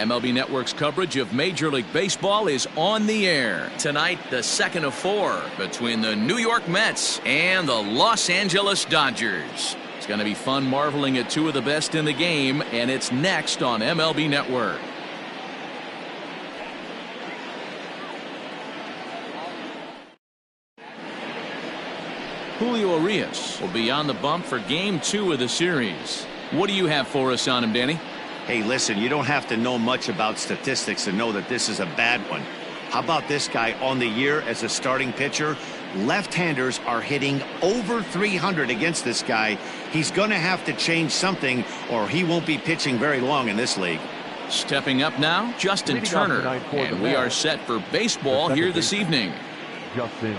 MLB Network's coverage of Major League Baseball is on the air. Tonight, the second of four between the New York Mets and the Los Angeles Dodgers. It's going to be fun marveling at two of the best in the game, and it's next on MLB Network. Julio Urias will be on the bump for Game 2 of the series. What do you have for us on him, Danny? Hey, listen, you don't have to know much about statistics to know that this is a bad one. How about this guy on the year as a starting pitcher? Left-handers are hitting over 300 against this guy. He's going to have to change something or he won't be pitching very long in this league. Stepping up now, Justin Turner. And we are set for baseball here this evening. Justin.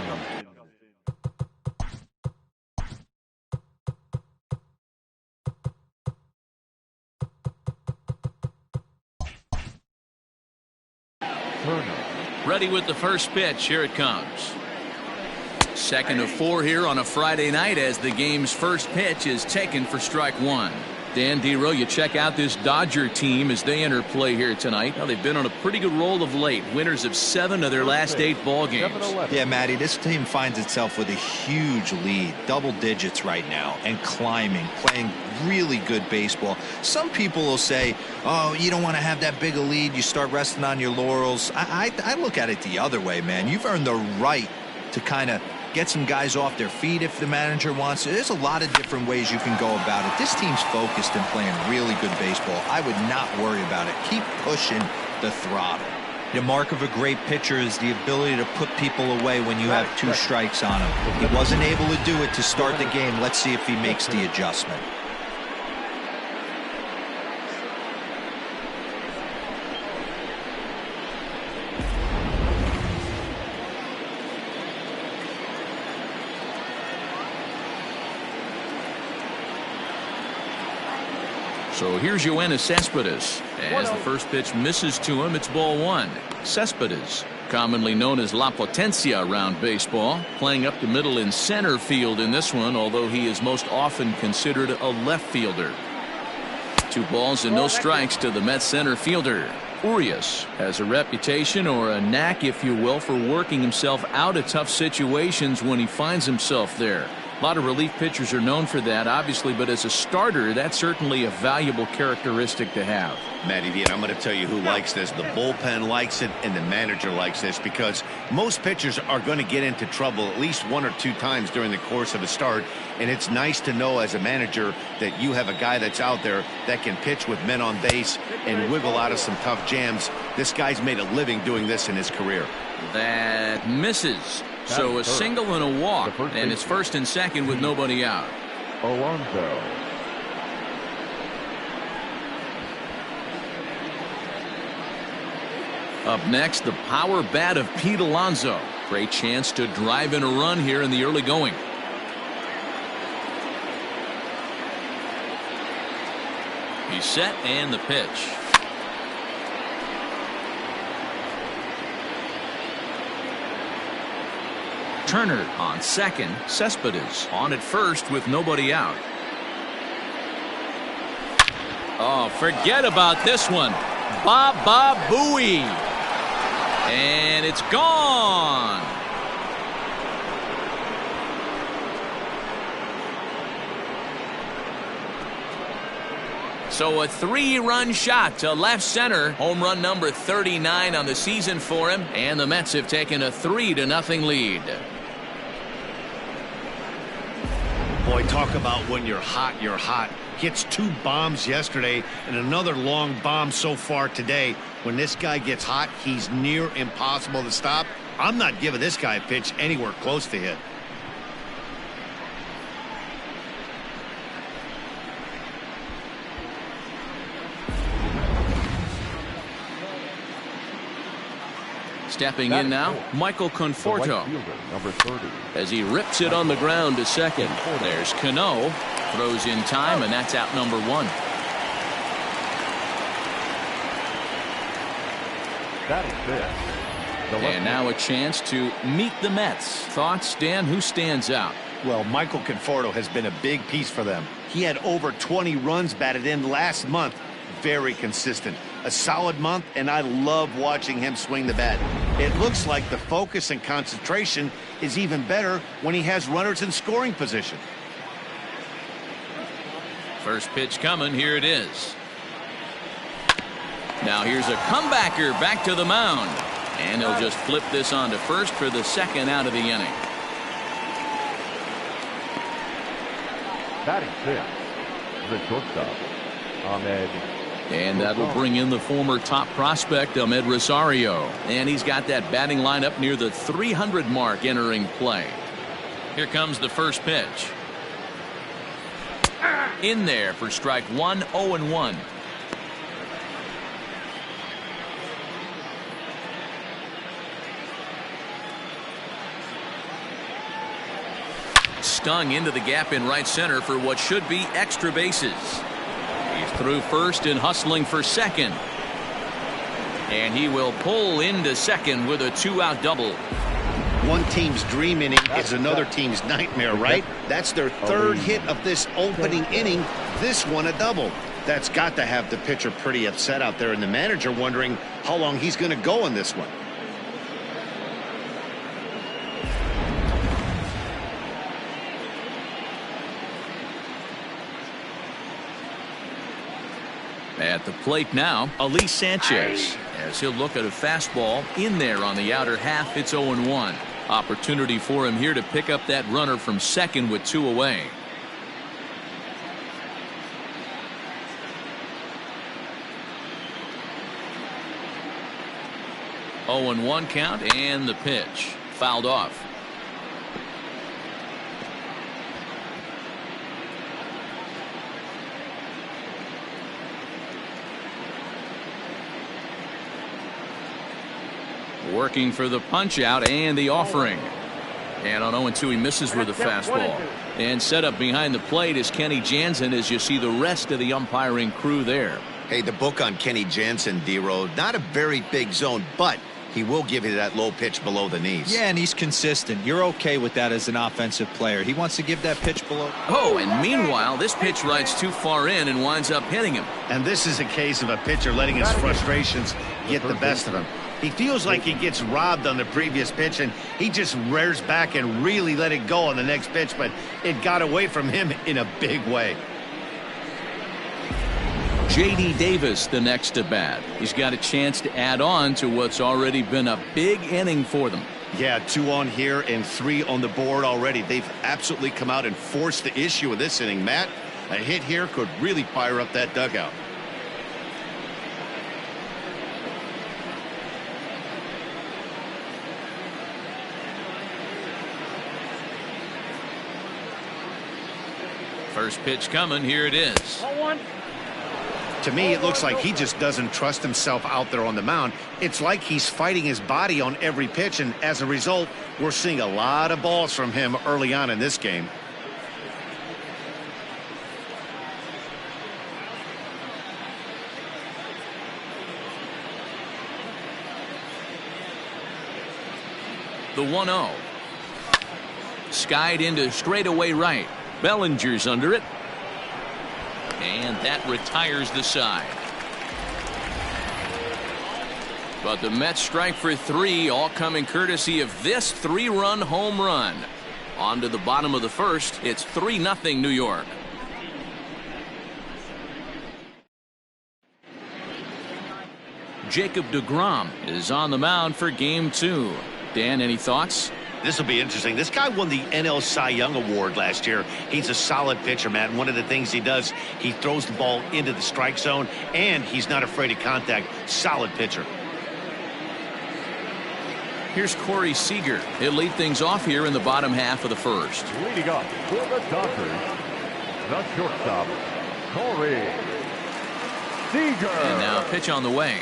Ready with the first pitch. Here it comes. Second of four here on a Friday night as the game's first pitch is taken for strike one. Dan Dero, you check out this Dodger team as they enter play here tonight. Now, they've been on a pretty good roll of late. Winners of 7 of their last 8 ball games. Yeah, Matty, this team finds itself with a huge lead, double digits right now, and climbing, playing really good baseball. Some people will say, oh, you don't want to have that big a lead. You start resting on your laurels. I look at it the other way, man. You've earned the right to kind of get some guys off their feet if the manager wants to. There's a lot of different ways you can go about it. This team's focused and playing really good baseball. I would not worry about it. Keep pushing the throttle. The mark of a great pitcher is the ability to put people away when you have 2 strikes on him. He wasn't able to do it to start the game. Let's see if he makes the adjustment. So here's Yoenis Cespedes. As the first pitch misses to him, it's ball 1. Cespedes, commonly known as La Potencia around baseball, playing up the middle in center field in this one, although he is most often considered a left fielder. 2 balls and no strikes to the Mets center fielder. Urias has a reputation, or a knack if you will, for working himself out of tough situations when he finds himself there. A lot of relief pitchers are known for that, obviously, but as a starter, that's certainly a valuable characteristic to have. Matty D, and I'm going to tell you who likes this. The bullpen likes it, and the manager likes this, because most pitchers are going to get into trouble at least 1 or 2 times during the course of a start, and it's nice to know as a manager that you have a guy that's out there that can pitch with men on base and wiggle out of some tough jams. This guy's made a living doing this in his career. That misses. So a single and a walk, and it's first and second with nobody out. Alonso. Up next, the power bat of Pete Alonso. Great chance to drive in a run here in the early going. He's set, and the pitch. Turner on second. Cespedes on at first with nobody out. Oh, forget about this one. Baba Booey. And it's gone. So a 3-run shot to left center. Home run number 39 on the season for him. And the Mets have taken a 3-0 lead. Boy, talk about when you're hot, you're hot. Hits 2 bombs yesterday and another long bomb so far today. When this guy gets hot, he's near impossible to stop. I'm not giving this guy a pitch anywhere close to hit. Stepping in now, Michael Conforto, number 30. as he rips it on the ground to second. There's Cano, throws in time, and that's out number 1. That is it. And now a chance to meet the Mets. Thoughts, Dan? Who stands out? Well, Michael Conforto has been a big piece for them. He had over 20 runs batted in last month. Very consistent. a solid month, and I love watching him swing the bat. It looks like the focus and concentration is even better when he has runners in scoring position. First pitch coming. Here it is. Now here's a comebacker back to the mound. And he'll just flip this on to first for the second out of the inning. Batting fifth, the shortstop, Ahmed. And that'll bring in the former top prospect, Ahmed Rosario. And he's got that batting line up near the 300 mark entering play. Here comes the first pitch. In there for strike one, 0-1. Stung into the gap in right center for what should be extra bases. He's through first and hustling for second. And he will pull into second with a 2-out double. One team's dream inning is another team's nightmare, right? That's their third hit of this opening inning. This one a double. That's got to have the pitcher pretty upset out there, and the manager wondering how long he's going to go in this one. At the plate now, Ali Sanchez, as he'll look at a fastball in there on the outer half. It's 0-1. Opportunity for him here to pick up that runner from second with 2 away. Oh, 0-1 count, and the pitch fouled off. Working for the punch out and the offering. And on 0-2 he misses with a fastball. And set up behind the plate is Kenny Jansen as you see the rest of the umpiring crew there. Hey, the book on Kenny Jansen, D-Row, not a very big zone, but he will give you that low pitch below the knees. Yeah, and he's consistent. You're okay with that as an offensive player. He wants to give that pitch below. Oh, and meanwhile, this pitch rides too far in and winds up hitting him. And this is a case of a pitcher letting his frustrations get the best of him. He feels like he gets robbed on the previous pitch, and he just rears back and really let it go on the next pitch, but it got away from him in a big way. J.D. Davis the next to bat. He's got a chance to add on to what's already been a big inning for them. Yeah, 2 on here and 3 on the board already. They've absolutely come out and forced the issue of this inning, Matt. A hit here could really fire up that dugout. First pitch coming. Here it is. To me, it looks like he just doesn't trust himself out there on the mound. It's like he's fighting his body on every pitch, and as a result, we're seeing a lot of balls from him early on in this game. The 1-0. Skied into straightaway right. Bellinger's under it. And that retires the side. But the Mets strike for 3, all coming courtesy of this 3-run home run. On to the bottom of the first. It's 3-0 New York. Jacob deGrom is on the mound for game 2. Dan, any thoughts? This will be interesting. This guy won the NL Cy Young Award last year. He's a solid pitcher, Matt. One of the things he does, he throws the ball into the strike zone, and he's not afraid of contact. Solid pitcher. Here's Corey Seager. He'll lead things off here in the bottom half of the first. Leading up for the Dodgers, the shortstop, Corey Seager. And now pitch on the way.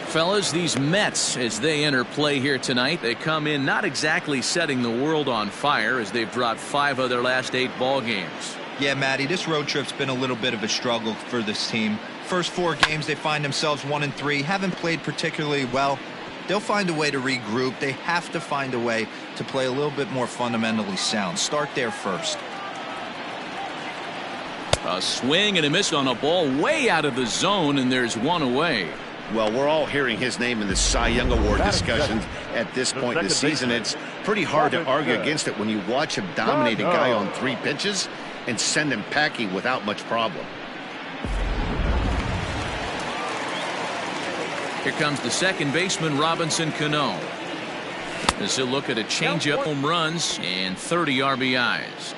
Fellas, these Mets, as they enter play here tonight, they come in not exactly setting the world on fire as they've dropped 5 of their last 8 ball games. Yeah, Matty, this road trip's been a little bit of a struggle for this team. First 4 games, they find themselves 1-3, haven't played particularly well. They'll find a way to regroup. They have to find a way to play a little bit more fundamentally sound. Start there first. A swing and a miss on a ball way out of the zone, and there's one away. Well, we're all hearing his name in the Cy Young Award discussions at this point in the season. It's pretty hard to argue against it when you watch him dominate a guy on 3 pitches and send him packing without much problem. Here comes the second baseman, Robinson Cano. As he'll look at a changeup, home runs, and 30 RBIs.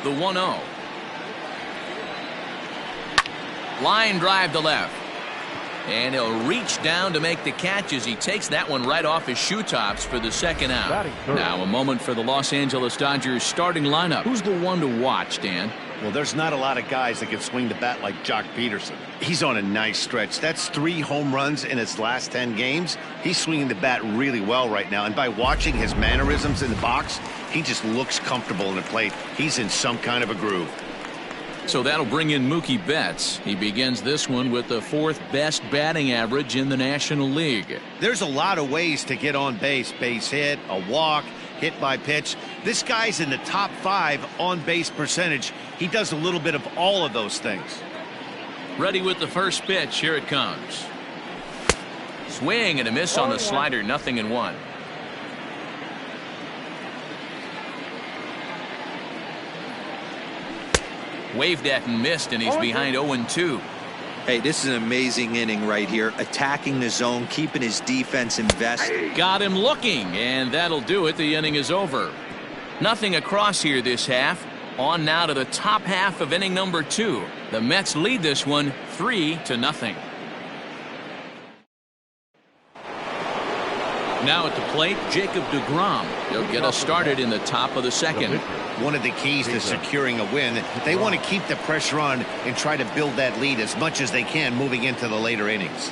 The 1-0. Line drive to left. And he'll reach down to make the catch as he takes that one right off his shoe tops for the second out. Now a moment for the Los Angeles Dodgers starting lineup. Who's the one to watch, Dan? Well, there's not a lot of guys that can swing the bat like Jock Peterson. He's on a nice stretch. That's 3 home runs in his last 10 games. He's swinging the bat really well right now. And by watching his mannerisms in the box, he just looks comfortable in the plate. He's in some kind of a groove. So that'll bring in Mookie Betts. He begins this one with the 4th best batting average in the National League. There's a lot of ways to get on base. Base hit, a walk, hit by pitch. This guy's in the top 5 on base percentage. He does a little bit of all of those things. Ready with the first pitch. Here it comes. Swing and a miss on the slider. 0-1. Waved at and missed, and he's behind 0-2. Hey, this is an amazing inning right here. Attacking the zone, keeping his defense invested. Got him looking, and that'll do it. The inning is over. Nothing across here this half. On now to the top half of inning number 2. The Mets lead this one 3-0. Now at the plate, Jacob deGrom. He'll get us started in the top of the second. One of the keys to securing a win, they want to keep the pressure on and try to build that lead as much as they can moving into the later innings.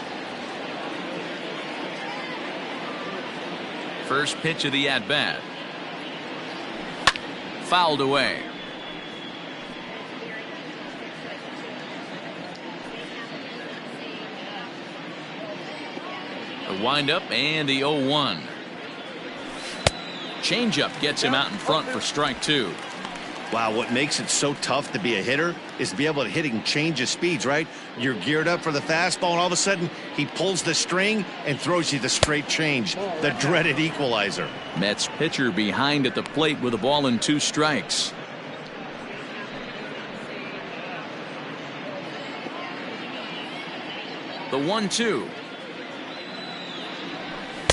First pitch of the at-bat. Fouled away. The windup and the 0-1. Changeup gets him out in front for strike 2. Wow, what makes it so tough to be a hitter is to be able to hitting change of speeds, right? You're geared up for the fastball, and all of a sudden he pulls the string and throws you the straight change, the dreaded equalizer. Mets pitcher behind at the plate with a ball and 2 strikes. The 1-2.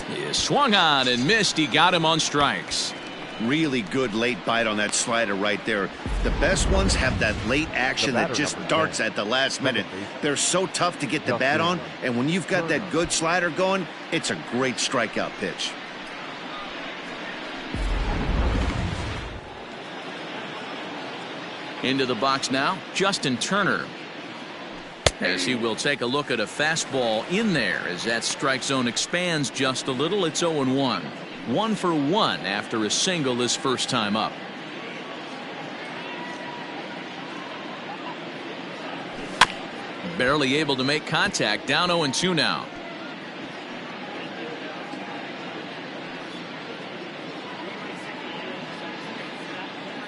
He swung on and missed. He got him on strikes. Really good late bite on that slider right there. The best ones have that late action that just darts at the last minute. They're so tough to get the bat on, and when you've got that good slider going, it's a great strikeout pitch. Into the box now, Justin Turner. As he will take a look at a fastball in there as that strike zone expands just a little. It's 0-1. 1 for 1 after a single his first time up. Barely able to make contact. Down 0-2 now.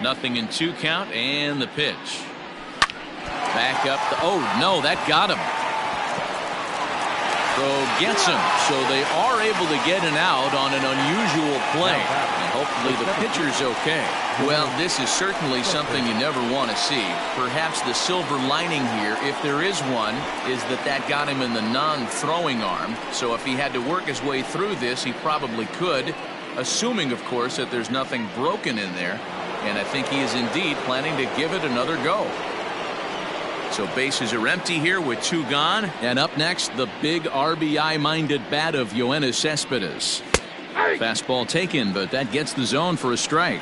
Nothing in 2 count, and the pitch. Back up. Oh, no, that got him. Throw gets him. So they are able to get an out on an unusual play. And hopefully the pitcher's okay. Well, this is certainly something you never want to see. Perhaps the silver lining here, if there is one, is that got him in the non-throwing arm. So if he had to work his way through this, he probably could, assuming, of course, that there's nothing broken in there. And I think he is indeed planning to give it another go. So bases are empty here with 2 gone. And up next, the big RBI-minded bat of Yoenis Cespedes. Fastball taken, but that gets the zone for a strike.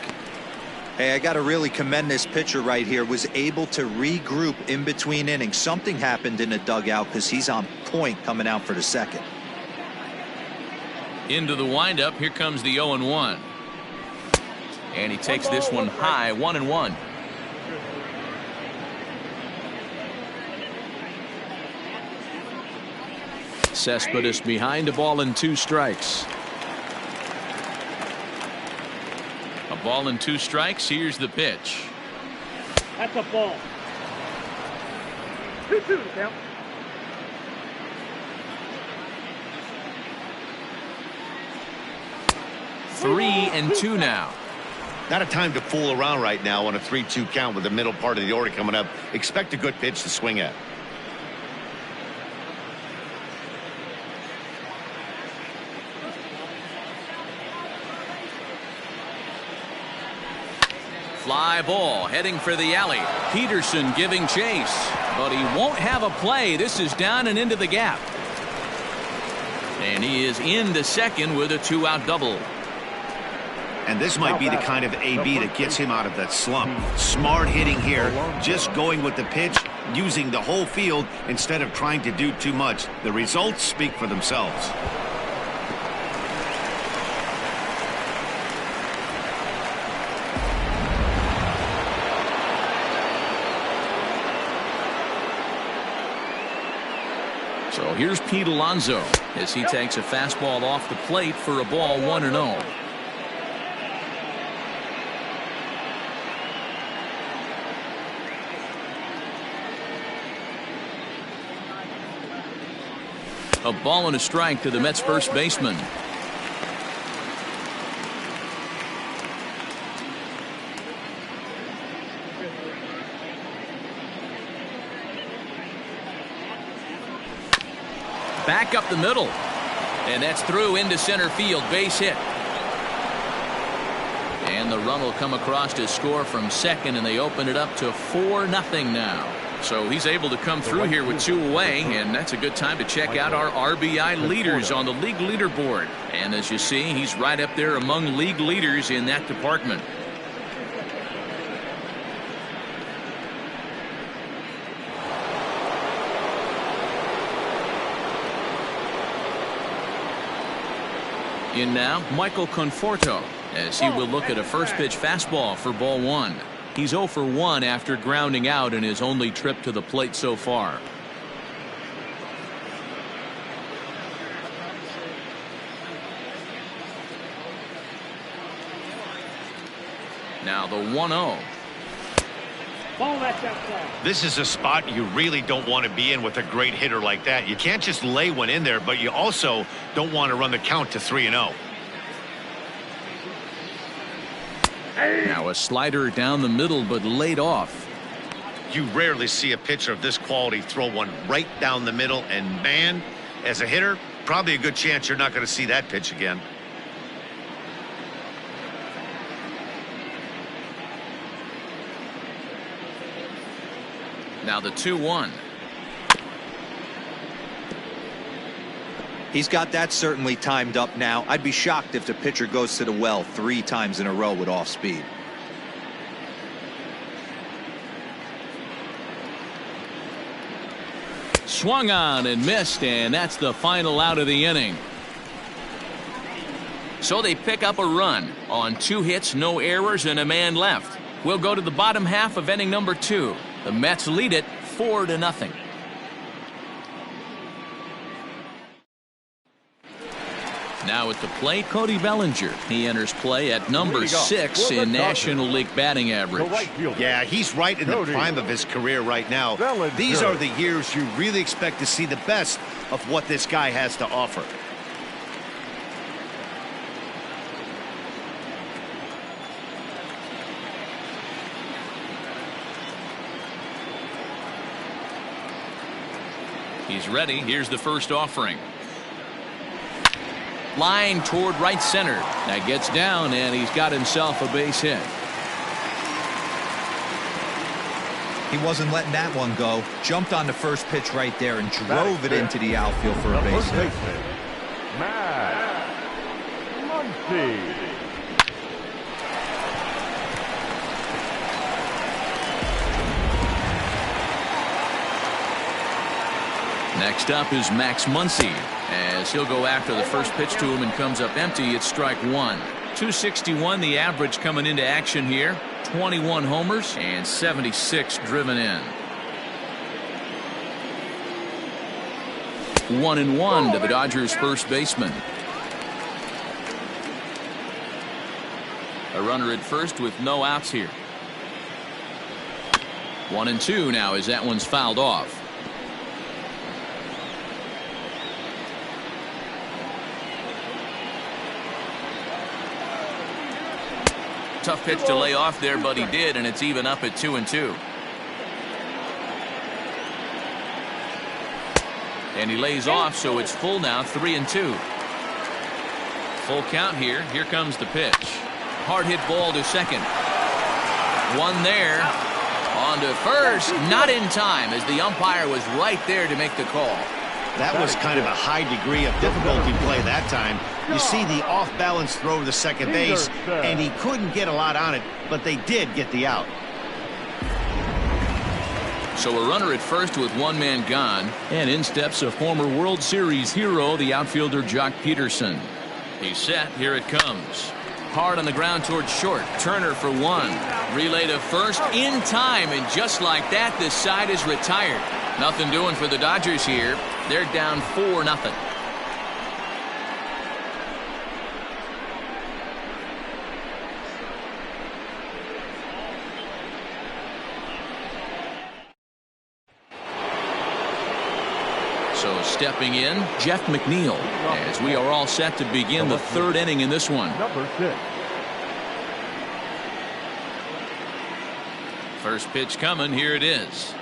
Hey, I got to really commend this pitcher right here. Was able to regroup in between innings. Something happened in the dugout because he's on point coming out for the second. Into the windup. Here comes the 0-1. And he takes this one high. 1-1. Cespedes behind, a ball and 2 strikes. A ball and 2 strikes. Here's the pitch. That's a ball. 2-2 count. Three and two now. Not a time to fool around right now on a 3-2 count with the middle part of the order coming up. Expect a good pitch to swing at. Fly ball heading for the alley. Peterson giving chase, but he won't have a play. This is down and into the gap. And he is into second with a 2-out double. And this might be the kind of AB that gets him out of that slump. Smart hitting here, just going with the pitch, using the whole field instead of trying to do too much. The results speak for themselves. So here's Pete Alonso as he takes a fastball off the plate for a ball 1-0. A ball and a strike to the Mets first baseman. Back up the middle. And that's through into center field. Base hit. And the run will come across to score from second, and they open it up to 4-0 now. So he's able to come through here with 2 away, and that's a good time to check out our RBI leaders on the league leaderboard. And as you see, he's right up there among league leaders in that department. In now, Michael Conforto, as he will look at a first pitch fastball for ball 1. He's 0 for 1 after grounding out in his only trip to the plate so far. Now the 1-0. This is a spot you really don't want to be in with a great hitter like that. You can't just lay one in there, but you also don't want to run the count to 3-0. Now a slider down the middle, but laid off. You rarely see a pitcher of this quality throw one right down the middle, and man, as a hitter, probably a good chance you're not going to see that pitch again. Now the 2-1. He's got that certainly timed up now. I'd be shocked if the pitcher goes to the well 3 times in a row with off speed. Swung on and missed, and that's the final out of the inning. So they pick up a run on 2 hits, no errors, and a man left. We'll go to the bottom half of inning number 2. The Mets lead it 4-0. Now at the plate, Cody Bellinger. He enters play at number 6 in National League batting average. Yeah, he's right in the prime of his career right now. These are the years you really expect to see the best of what this guy has to offer. He's ready. Here's the first offering. Line toward right center. That gets down, and he's got himself a base hit. He wasn't letting that one go. Jumped on the first pitch right there and drove it into the outfield for a base hit. Matt Muncy. Next up is Max Muncy, as he'll go after the first pitch to him and comes up empty. It's strike 1. 261 the average coming into action here. 21 homers and 76 driven in. 1-1 to the Dodgers first baseman. A runner at first with no outs here. 1-2 now as that one's fouled off. Tough pitch to lay off there, but he did, and it's even up at 2-2. And he lays off, so it's full now, 3-2. Full count here. Here comes the pitch. Hard hit ball to second. One there. On to first. Not in time, as the umpire was right there to make the call. That was kind of a high degree of difficulty play that time. You see the off-balance throw to second base, and he couldn't get a lot on it, but they did get the out. So a runner at first with one man gone, and in steps a former World Series hero, the outfielder Jock Peterson. He's set. Here it comes. Hard on the ground towards short. Turner for one. Relay to first in time, and just like that, this side is retired. Nothing doing for the Dodgers here. They're down 4-0. So stepping in, Jeff McNeil, as we are all set to begin the third inning in this one. Number 6. First pitch coming. Here it is.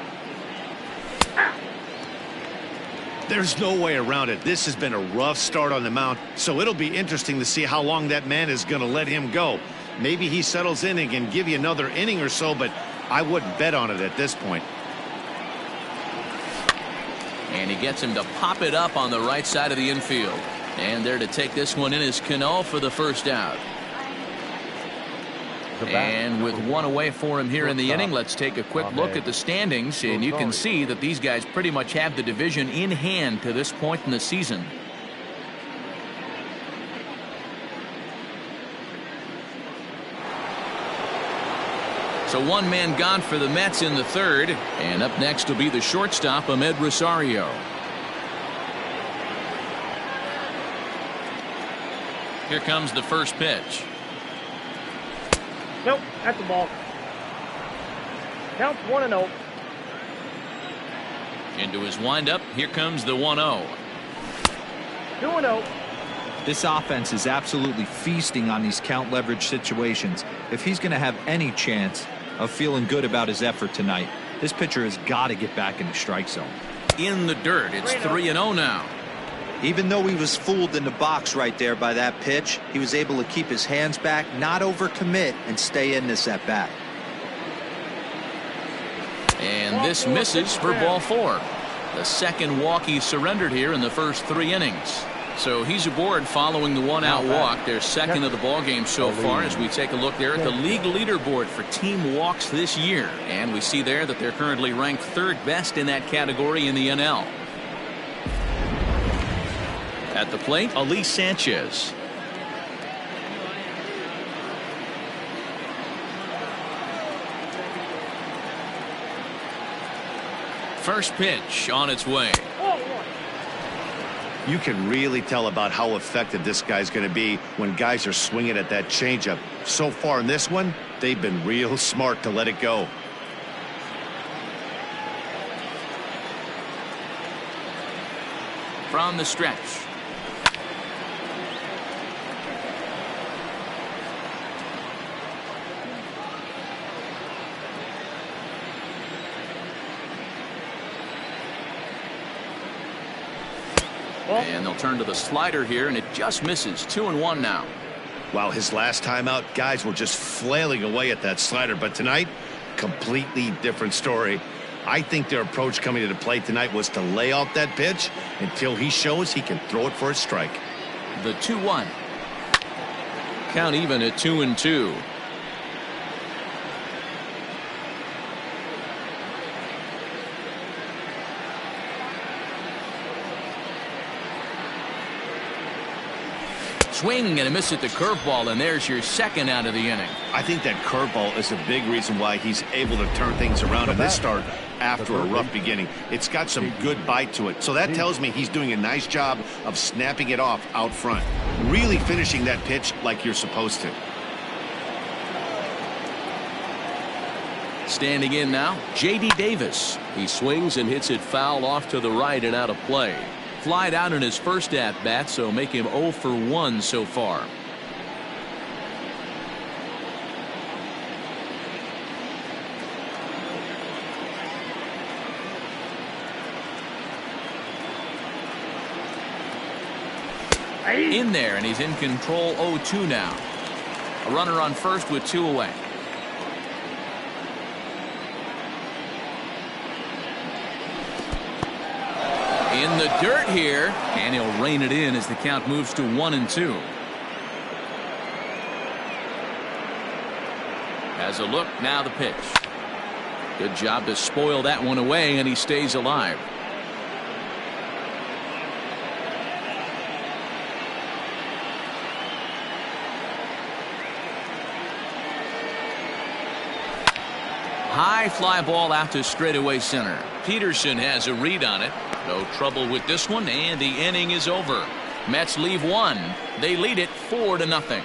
There's no way around it. This has been a rough start on the mound, so it'll be interesting to see how long that man is going to let him go. Maybe he settles in and can give you another inning or so, but I wouldn't bet on it at this point. And he gets him to pop it up on the right side of the infield. And there to take this one in is Cano for the first out. And with one away for him here in the inning, let's take a quick look at the standings, and you can see that these guys pretty much have the division in hand to this point in the season. So one man gone for the Mets in the third, and up next will be the shortstop, Ahmed Rosario. Here comes the first pitch. Nope, that's the ball. Counts 1-0. Into his windup. Here comes the 1-0. 2-0. This offense is absolutely feasting on these count leverage situations. If he's going to have any chance of feeling good about his effort tonight, this pitcher has got to get back in the strike zone. In the dirt. It's 3-0 now. Even though he was fooled in the box right there by that pitch, he was able to keep his hands back, not overcommit, and stay in this at bat. And this misses for ball 4. The second walk he surrendered here in the first 3 innings. So he's aboard following the one-out walk. They're second of the ball game so far as we take a look there at the league leaderboard for team walks this year. And we see there that they're currently ranked 3rd best in that category in the NL. At the plate, Elise Sanchez. First pitch on its way. You can really tell about how effective this guy's going to be when guys are swinging at that changeup. So far in this one, they've been real smart to let it go. From the stretch. And they'll turn to the slider here, and it just misses. 2-1 now. Wow, his last time out, guys were just flailing away at that slider, but tonight, completely different story. I think their approach coming to the plate tonight was to lay off that pitch until he shows he can throw it for a strike. The 2-1. Count even at 2-2. Swing and a miss at the curveball, and there's your second out of the inning. I think that curveball is a big reason why he's able to turn things around in this start after a rough beginning. It's got some good bite to it, so that tells me he's doing a nice job of snapping it off out front, really finishing that pitch like you're supposed to. Standing in now, J.D. Davis. He swings and hits it foul off to the right and out of play. Flied out in his first at-bat, so make him 0 for 1 so far. In there, and he's in control 0-2 now. A runner on first with 2 away. In the dirt here, and he'll rein it in as the count moves to 1-2. Has a look, now the pitch. Good job to spoil that one away, and he stays alive. High fly ball out to straightaway center. Peterson has a read on it. No trouble with this one, and the inning is over. Mets leave one. They lead it 4-0.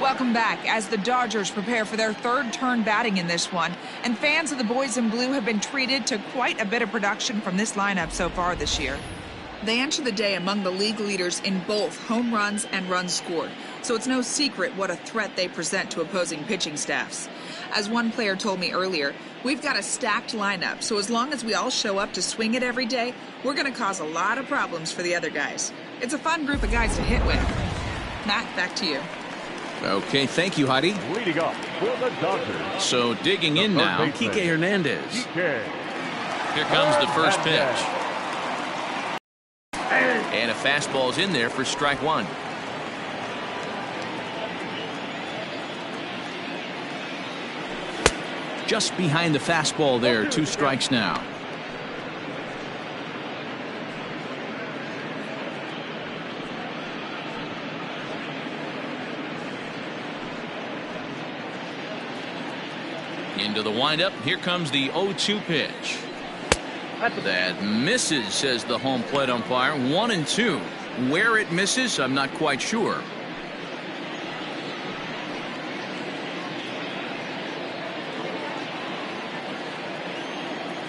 Welcome back as the Dodgers prepare for their third turn batting in this one, and fans of the boys in blue have been treated to quite a bit of production from this lineup so far this year. They enter the day among the league leaders in both home runs and runs scored, so it's no secret what a threat they present to opposing pitching staffs. As one player told me earlier, we've got a stacked lineup, so as long as we all show up to swing it every day, we're going to cause a lot of problems for the other guys. It's a fun group of guys to hit with. Matt, back to you. Okay, thank you, Heidi. Leading up for the Dodgers. So digging in now, Kike Hernandez. Here comes the first pitch. And a fastball's in there for strike one. Just behind the fastball there, 2 strikes now. Into the windup. Here comes the 0-2 pitch. That misses, says the home plate umpire. 1-2. Where it misses, I'm not quite sure.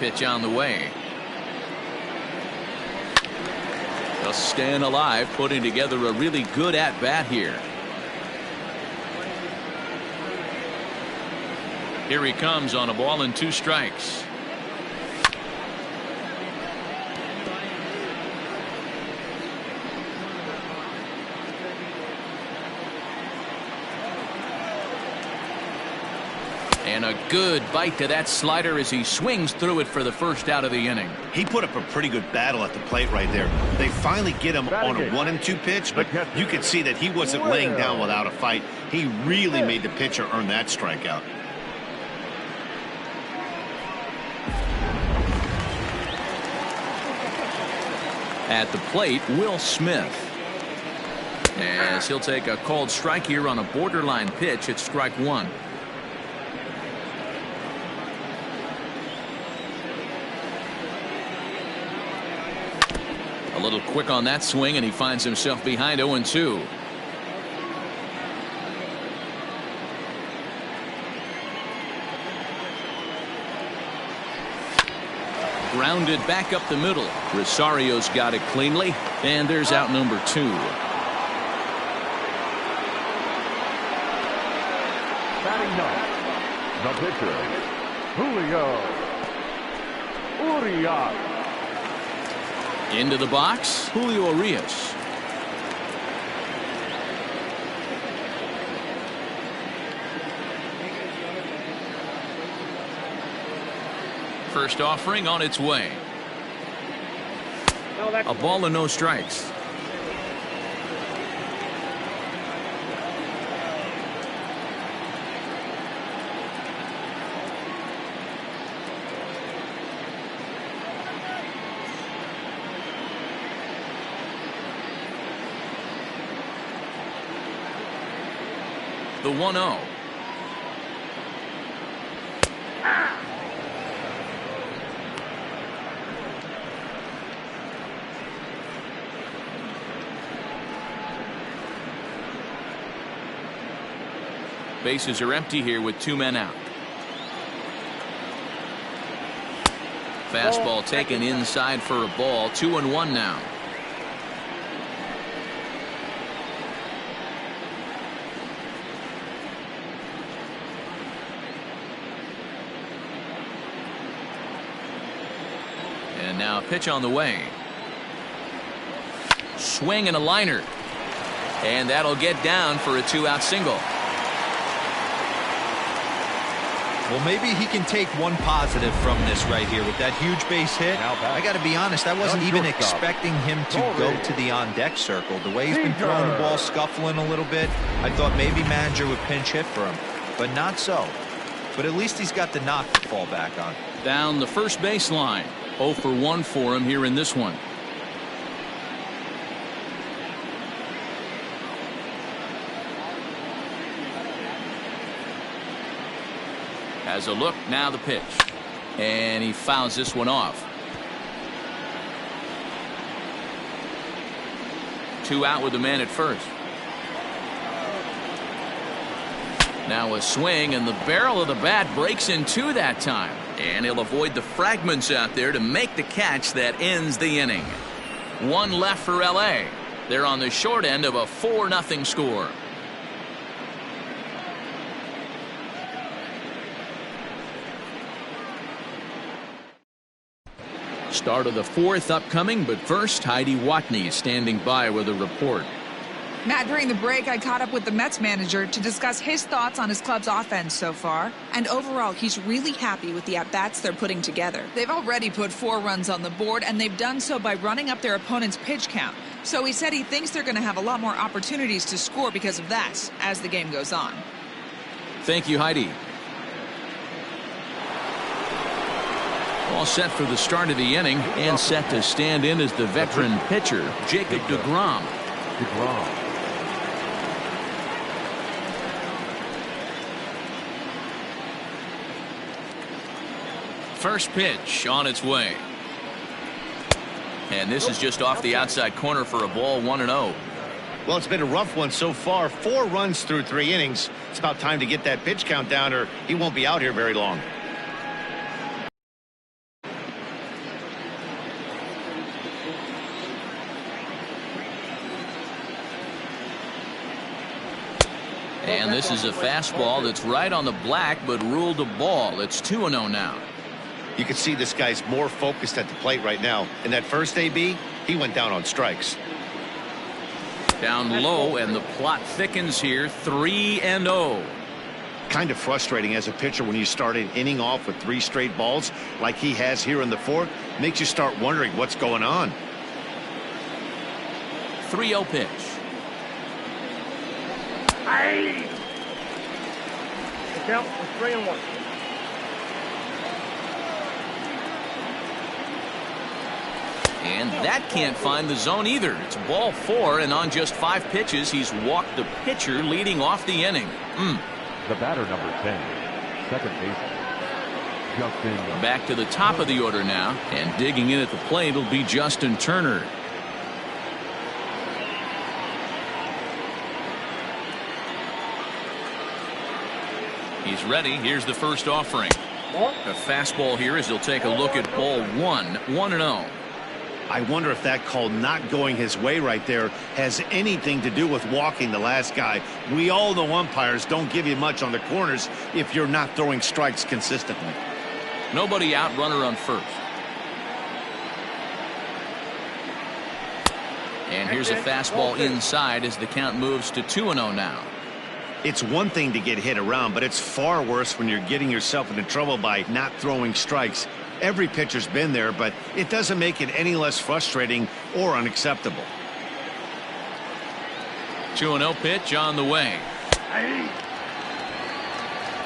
Pitch on the way. They'll stand alive, putting together a really good at-bat here. Here he comes on a ball and 2 strikes. And a good bite to that slider as he swings through it for the first out of the inning. He put up a pretty good battle at the plate right there. They finally get him on a 1-2 pitch, but you could see that he wasn't laying down without a fight. He really made the pitcher earn that strikeout. At the plate, Will Smith. As he'll take a called strike here on a borderline pitch at strike one. A little quick on that swing, and he finds himself behind 0-2. Grounded back up the middle. Rosario's got it cleanly, and there's out number 2. Batting ninth, the pitcher, Julio Urias. Into the box, Julio Urias. First offering on its way. A ball and no strikes. The 1-0. Bases are empty here with 2 men out. Fastball taken inside for a ball. 2-1 now. And now a pitch on the way. Swing and a liner. And that'll get down for a 2-out single. Well, maybe he can take one positive from this right here with that huge base hit. I got to be honest, I wasn't even expecting him to go to the on-deck circle. The way he's been throwing the ball, scuffling a little bit, I thought maybe manager would pinch hit for him, but not so. But at least he's got the knock to fall back on. Down the first baseline. 0 for 1 for him here in this one. Has a look, now the pitch. And he fouls this one off. 2 out with the man at first. Now a swing, and the barrel of the bat breaks in 2 that time. And he'll avoid the fragments out there to make the catch that ends the inning. 1 left for LA. They're on the short end of a 4-0 score. Start of the 4th upcoming, but first, Heidi Watney is standing by with a report. Matt, during the break, I caught up with the Mets manager to discuss his thoughts on his club's offense so far. And overall, he's really happy with the at-bats they're putting together. They've already put 4 runs on the board, and they've done so by running up their opponent's pitch count. So he said he thinks they're going to have a lot more opportunities to score because of that as the game goes on. Thank you, Heidi. All set for the start of the inning, and set to stand in as the veteran pitcher, Jacob deGrom. First pitch on its way. And this is just off the outside corner for a ball. 1-0. Well, it's been a rough one so far. 4 runs through 3 innings. It's about time to get that pitch count down, or he won't be out here very long. And this is a fastball that's right on the black, but ruled a ball. It's 2-0 now. You can see this guy's more focused at the plate right now. In that first AB, he went down on strikes. Down low, and the plot thickens here. 3-0. Kind of frustrating as a pitcher when you start an inning off with 3 straight balls like he has here in the 4th. Makes you start wondering what's going on. 3-0 pitch. The count was 3-1. And that can't find the zone either. It's ball 4, and on just 5 pitches, he's walked the pitcher, leading off the inning. The batter, number 10, second baseman, Justin. Back to the top of the order now, and digging in at the plate will be Justin Turner. He's ready. Here's the first offering. A fastball here as he'll take a look at ball 1. 1-0. I wonder if that call not going his way right there has anything to do with walking the last guy. We all know umpires don't give you much on the corners if you're not throwing strikes consistently. Nobody out, runner on first. And here's a fastball inside as the count moves to 2-0 now. It's one thing to get hit around, but it's far worse when you're getting yourself into trouble by not throwing strikes. Every pitcher's been there, but it doesn't make it any less frustrating or unacceptable. 2-0 pitch on the way.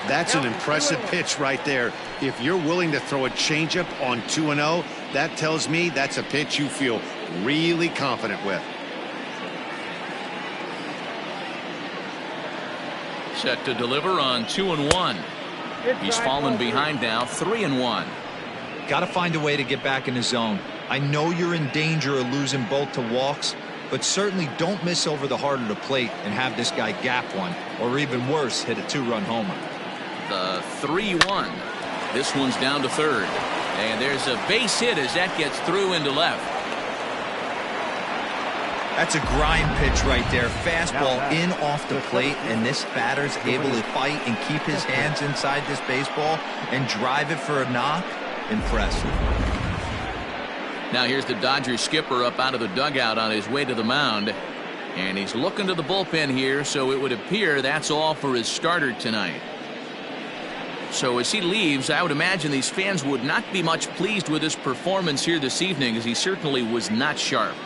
That's an impressive pitch right there. If you're willing to throw a changeup on 2-0, that tells me that's a pitch you feel really confident with. Set to deliver on 2-1. He's fallen behind now. 3-1. Got to find a way to get back in the zone. I know you're in danger of losing both to walks, but certainly don't miss over the heart of the plate and have this guy gap one, or even worse, hit a 2-run homer. The 3-1. This one's down to third. And there's a base hit as that gets through into left. That's a grind pitch right there. Fastball in off the plate, and this batter's able to fight and keep his hands inside this baseball and drive it for a knock. Impressive. Now here's the Dodgers skipper up out of the dugout on his way to the mound. And he's looking to the bullpen here, so it would appear that's all for his starter tonight. So as he leaves, I would imagine these fans would not be much pleased with his performance here this evening, as he certainly was not sharp.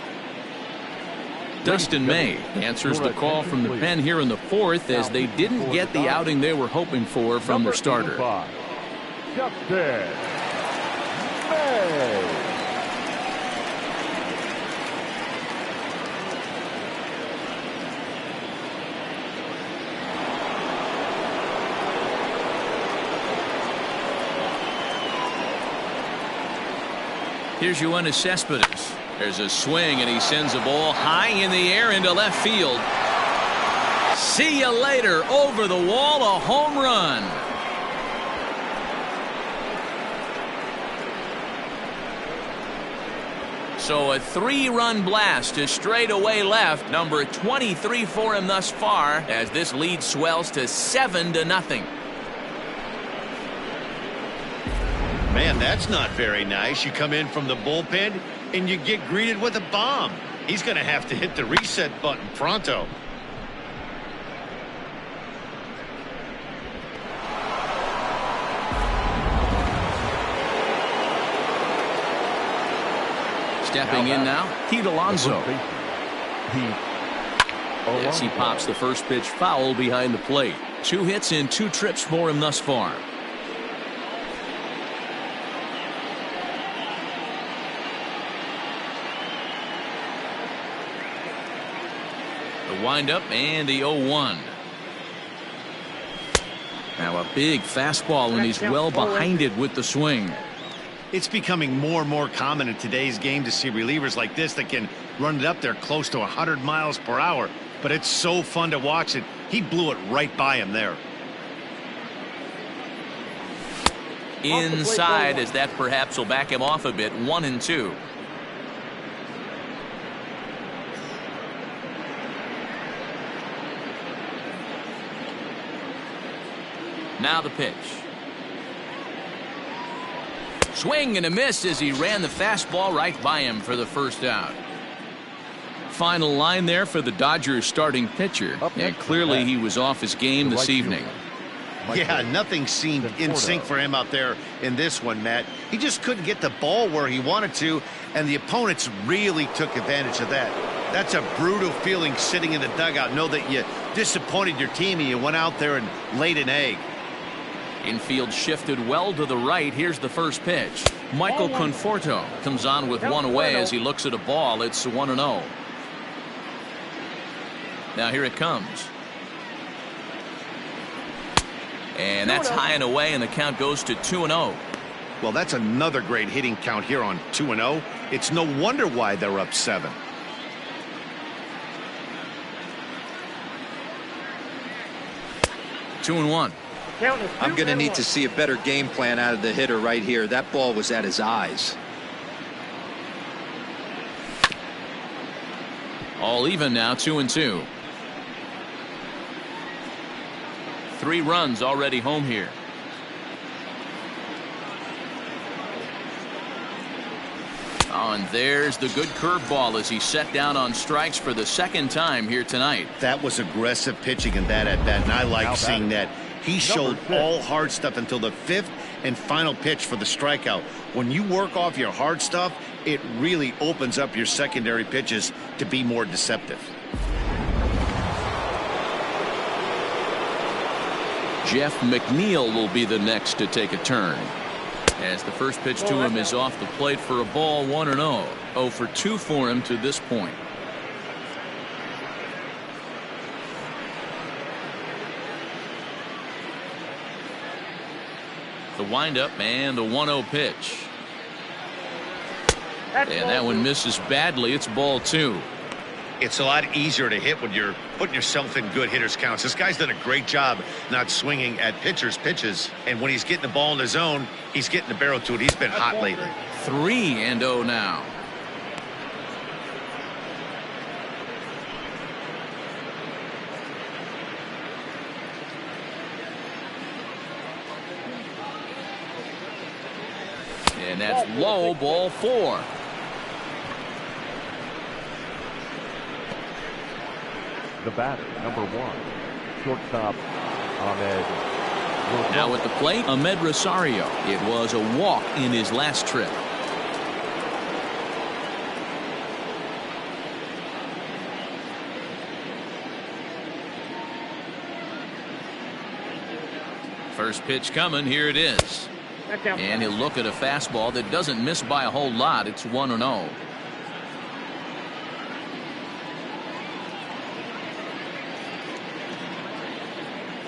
Dustin May answers the call from the pen here in the fourth, as they didn't get the outing they were hoping for from their starter. Dustin May. Here's Yoenis Cespedes. There's a swing, and he sends a ball high in the air into left field. See you later. Over the wall, a home run. So a 3-run blast to straightaway left. Number 23 for him thus far, as this lead swells to 7-0. Man, that's not very nice. You come in from the bullpen and you get greeted with a bomb. He's going to have to hit the reset button pronto. Stepping in now, Pete Alonso. As he pops the first pitch foul behind the plate. 2 hits and 2 trips for him thus far. The windup and the 0-1. Now a big fastball, and he's well behind it with the swing. It's becoming more and more common in today's game to see relievers like this that can run it up there close to 100 miles per hour. But it's so fun to watch it. He blew it right by him there. Inside, as that perhaps will back him off a bit. 1-2. Now the pitch. Swing and a miss as he ran the fastball right by him for the first out. Final line there for the Dodgers starting pitcher, and clearly he was off his game this evening. Yeah, nothing seemed in sync for him out there in this one, Matt. He just couldn't get the ball where he wanted to, and the opponents really took advantage of that. That's a brutal feeling sitting in the dugout. Know that you disappointed your team and you went out there and laid an egg. Infield shifted well to the right. Here's the first pitch. Michael Conforto comes on with one away as he looks at a ball. It's 1-0. Now here it comes. And that's high and away, and the count goes to 2-0. Well, that's another great hitting count here on 2-0. It's no wonder why they're up 7. Two and one. I'm going to need to see a better game plan out of the hitter right here. That ball was at his eyes. All even now, 2-2. 3 runs already home here. Oh, and there's the good curveball as he set down on strikes for the second time here tonight. That was aggressive pitching in that at bat, and I like seeing that. He showed all hard stuff until the 5th and final pitch for the strikeout. When you work off your hard stuff, it really opens up your secondary pitches to be more deceptive. Jeff McNeil will be the next to take a turn, as the first pitch to him is off the plate for a ball. 1-0. 0 for 2 for him to this point. The windup and the 1-0 pitch. And that one misses badly. It's ball 2. It's a lot easier to hit when you're putting yourself in good hitter's counts. This guy's done a great job not swinging at pitchers' pitches. And when he's getting the ball in the zone, he's getting the barrel to it. He's been hot lately. 3-0 now. And that's low, ball 4. The batter, number 1, shortstop, Ahmed. Now at the plate, Ahmed Rosario. It was a walk in his last trip. First pitch coming. Here it is. And he'll look at a fastball that doesn't miss by a whole lot. It's 1-0.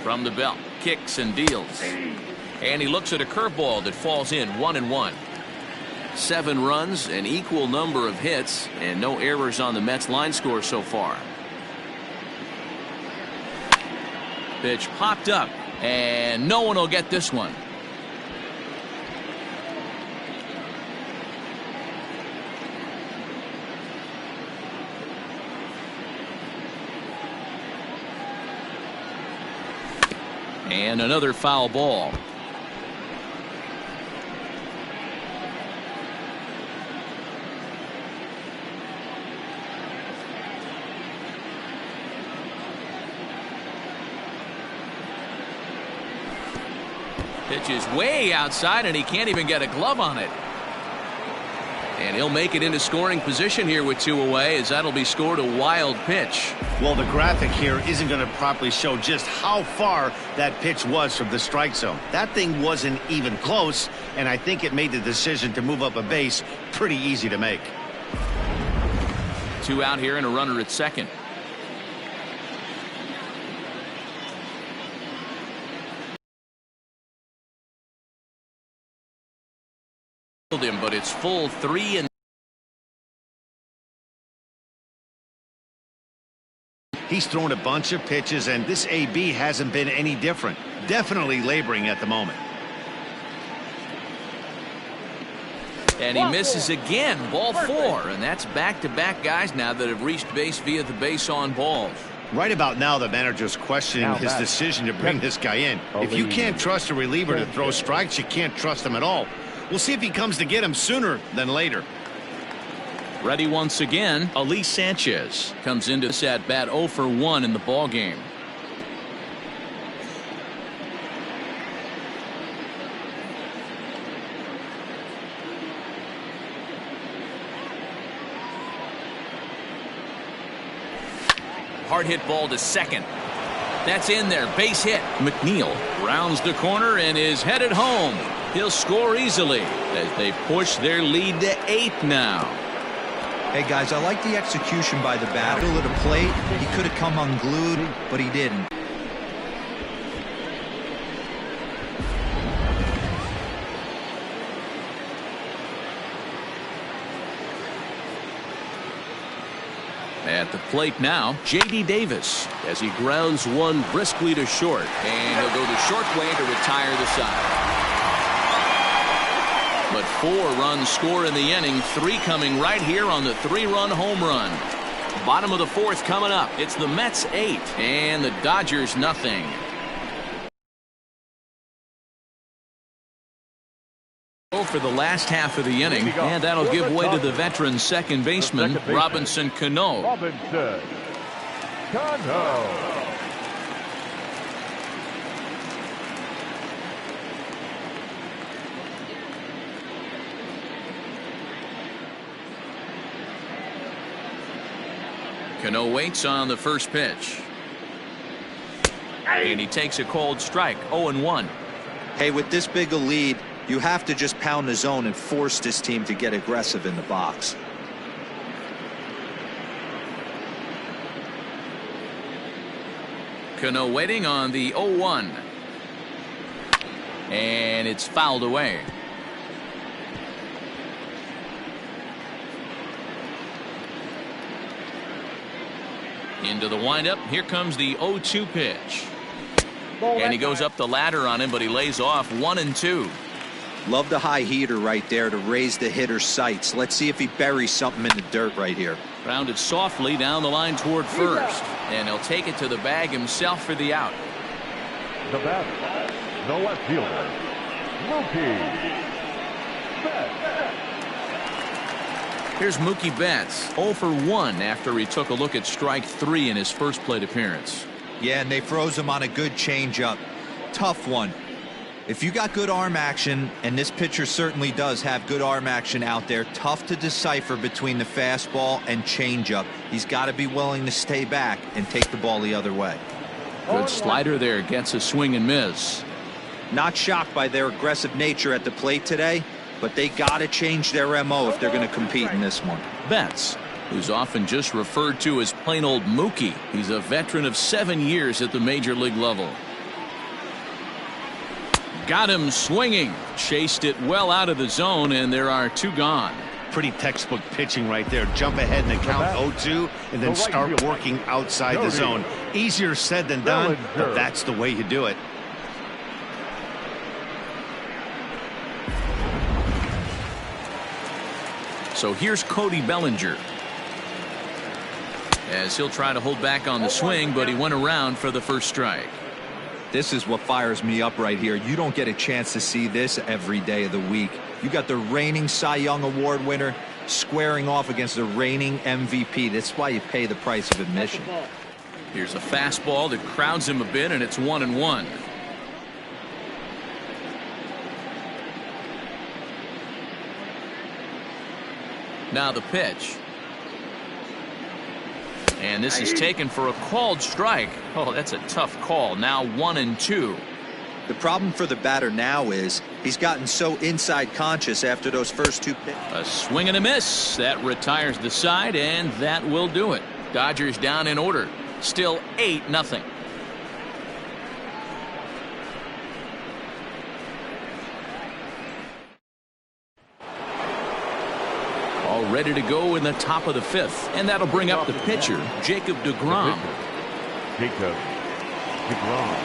From the belt, kicks and deals. And he looks at a curveball that falls in, 1-1. 7 runs, an equal number of hits, and no errors on the Mets line score so far. Pitch popped up, and no one will get this one. And another foul ball. Pitch is way outside, and he can't even get a glove on it. And he'll make it into scoring position here with 2 away, as that'll be scored a wild pitch. Well, the graphic here isn't going to properly show just how far that pitch was from the strike zone. That thing wasn't even close, and I think it made the decision to move up a base pretty easy to make. 2 out here and a runner at second. Him, but it's full 3 and he's thrown a bunch of pitches, and this AB hasn't been any different. Definitely laboring at the moment. And he misses again, ball 4, and that's back-to-back guys now that have reached base via the base on balls. Right about now, the manager's questioning his decision to bring this guy in. If you can't trust a reliever to throw strikes, you can't trust him at all. We'll see if he comes to get him sooner than later. Ready once again, Ali Sanchez comes into this at bat 0 for 1 in the ball game. Hard hit ball to second. That's in there, base hit. McNeil rounds the corner and is headed home. He'll score easily as they push their lead to 8 now. Hey, guys, I like the execution by the batter. Middle of the plate, he could have come unglued, but he didn't. At the plate now, J.D. Davis as he grounds one briskly to short. And he'll go the short way to retire the side. But 4 runs score in the inning, 3 coming right here on the 3-run home run. Bottom of the 4th coming up. It's the Mets 8 and the Dodgers nothing. For the last half of the inning, and that'll give way to the veteran second baseman, Robinson Cano. Robinson Cano. Cano waits on the first pitch. And he takes a cold strike, 0-1. Hey, with this big a lead, you have to just pound the zone and force this team to get aggressive in the box. Cano waiting on the 0-1. And it's fouled away. Into the windup. Here comes the 0-2 pitch. Ball And he that goes time. up the ladder on him, but he lays off 1-2. Love the high heater right there to raise the hitter's sights. Let's see if he buries something in the dirt right here. Grounded softly down the line toward first. And he'll take it to the bag himself for the out. The batter, the left fielder, Mookie Betts. Here's Mookie Betts, 0 for 1 after he took a look at strike 3 in his first plate appearance. Yeah, and they froze him on a good changeup. Tough one. If you got good arm action, and this pitcher certainly does have good arm action out there, tough to decipher between the fastball and changeup. He's got to be willing to stay back and take the ball the other way. Good slider there, gets a swing and miss. Not shocked by their aggressive nature at the plate today, but they got to change their MO if they're going to compete in this one. Betts, who's often just referred to as plain old Mookie. He's a veteran of 7 years at the major league level. Got him swinging. Chased it well out of the zone, and there are 2 gone. Pretty textbook pitching right there. Jump ahead in the count 0-2 and then start working outside the zone. Easier said than done, but that's the way you do it. So here's Cody Bellinger. As he'll try to hold back on the swing, but he went around for the first strike. This is what fires me up right here. You don't get a chance to see this every day of the week. You got the reigning Cy Young Award winner squaring off against the reigning MVP. That's why you pay the price of admission. Here's a fastball that crowds him a bit, and it's 1-1. Now the pitch. And this is taken for a called strike. Oh, that's a tough call. Now 1-2. The problem for the batter now is he's gotten so inside conscious after those first 2 pitches. A swing and a miss. That retires the side, and that will do it. Dodgers down in order. Still 8-0. All ready to go in the top of the 5th, and that'll bring up the pitcher, Jacob deGrom. Jacob deGrom.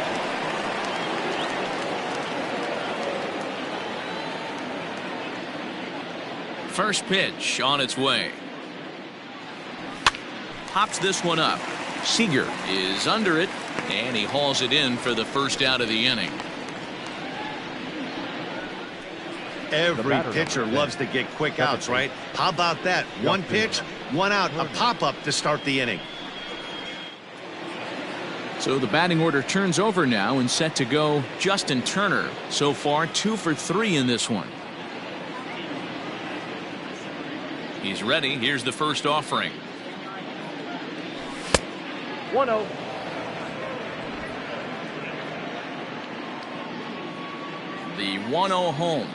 First pitch on its way. Pops this one up. Seager is under it, and he hauls it in for the first out of the inning. Every pitcher loves to get quick outs, right? How about that? One pitch, one out, a pop-up to start the inning. So the batting order turns over now, and set to go Justin Turner. So far 2 for 3 in this one. He's ready. Here's the first offering. 1-0. The 1-0 home.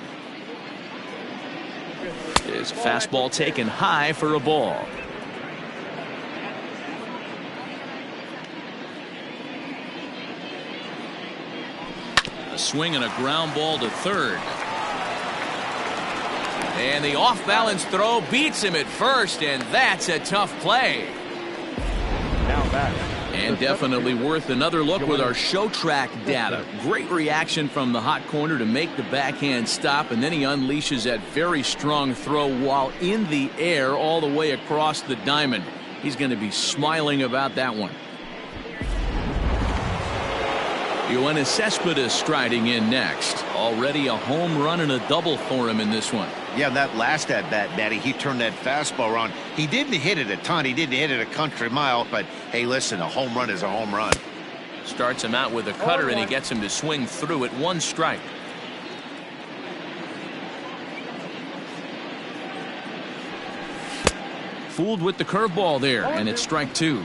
Is a fastball taken high for a ball. A swing and a ground ball to third. And the off-balance throw beats him at first, and that's a tough play. Now back. And definitely worth another look with our show track data. Great reaction from the hot corner to make the backhand stop, and then he unleashes that very strong throw while in the air all the way across the diamond. He's going to be smiling about that one. Yoenis Cespedes striding in next. Already a home run and a double for him in this one. Yeah, that last at-bat, Matty, he turned that fastball around. He didn't hit it a ton. He didn't hit it a country mile. But, hey, listen, a home run is a home run. Starts him out with a cutter, and he gets him to swing through at 1 strike. Fooled with the curveball there, and it's strike 2.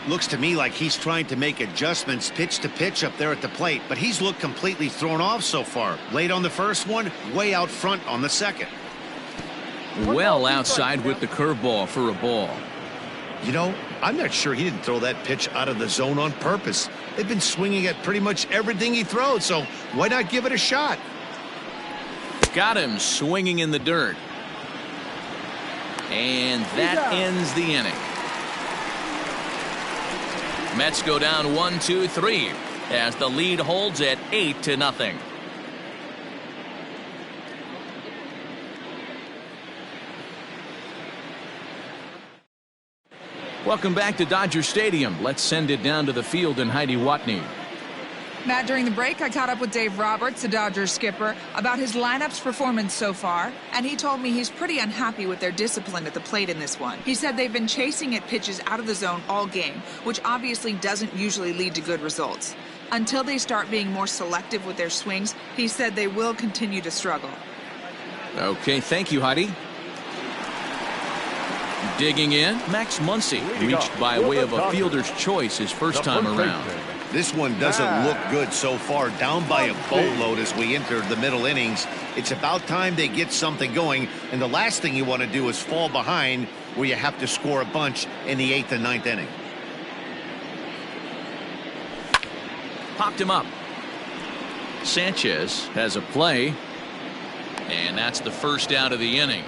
Looks to me like he's trying to make adjustments pitch to pitch up there at the plate, but he's looked completely thrown off so far. Late on the first one, way out front on the second. Well outside with the curveball for a ball. You know, I'm not sure he didn't throw that pitch out of the zone on purpose. They've been swinging at pretty much everything he throws, so why not give it a shot? Got him swinging in the dirt. And that ends the inning. Mets go down 1-2-3 as the lead holds at 8-0. Welcome back to Dodger Stadium. Let's send it down to the field and Heidi Watney. Matt, during the break, I caught up with Dave Roberts, the Dodgers skipper, about his lineup's performance so far, and he told me he's pretty unhappy with their discipline at the plate in this one. He said they've been chasing at pitches out of the zone all game, which obviously doesn't usually lead to good results. Until they start being more selective with their swings, he said they will continue to struggle. Okay, thank you, Heidi. Digging in, Max Muncy reached by way of a fielder's choice his first time around. This one doesn't look good so far. Down by a boatload as we enter the middle innings. It's about time they get something going, and the last thing you want to do is fall behind where you have to score a bunch in the 8th and 9th inning. Popped him up. Sanchez has a play, and that's the first out of the inning.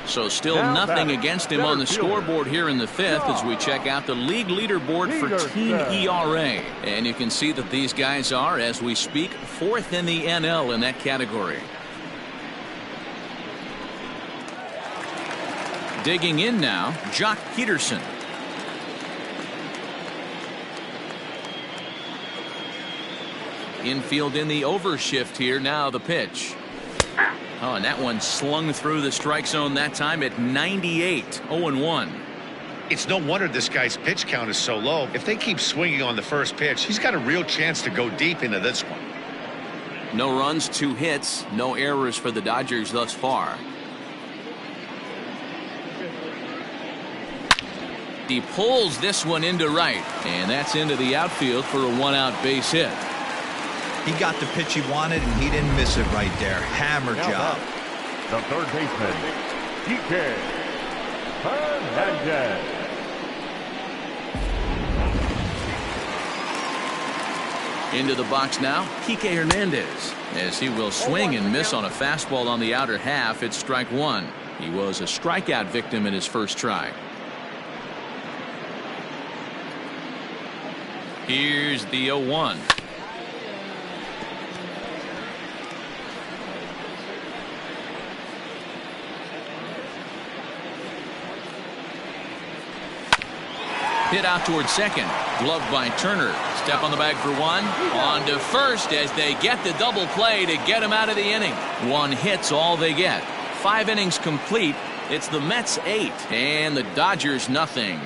So still nothing against him on the scoreboard here in the 5th as we check out the league leaderboard for team ERA. And you can see that these guys are, as we speak, 4th in the NL in that category. Digging in now, Jock Peterson. Infield in the overshift here. Now the pitch. Oh, and that one slung through the strike zone that time at 98. 0-1. It's no wonder this guy's pitch count is so low. If they keep swinging on the first pitch, he's got a real chance to go deep into this one. No runs, 2 hits, no errors for the Dodgers thus far. He pulls this one into right, and that's into the outfield for a 1-out base hit. He got the pitch he wanted, and he didn't miss it right there. Hammer job. The third baseman, Kike Hernandez. Into the box now, Kike Hernandez, as he will swing and miss on a fastball on the outer half. It's strike 1. He was a strikeout victim in his first try. Here's the 0-1. Hit out towards second. Gloved by Turner. Step on the bag for 1. On to first as they get the double play to get him out of the inning. 1 hit's all they get. 5 innings complete. It's the Mets 8 and the Dodgers nothing.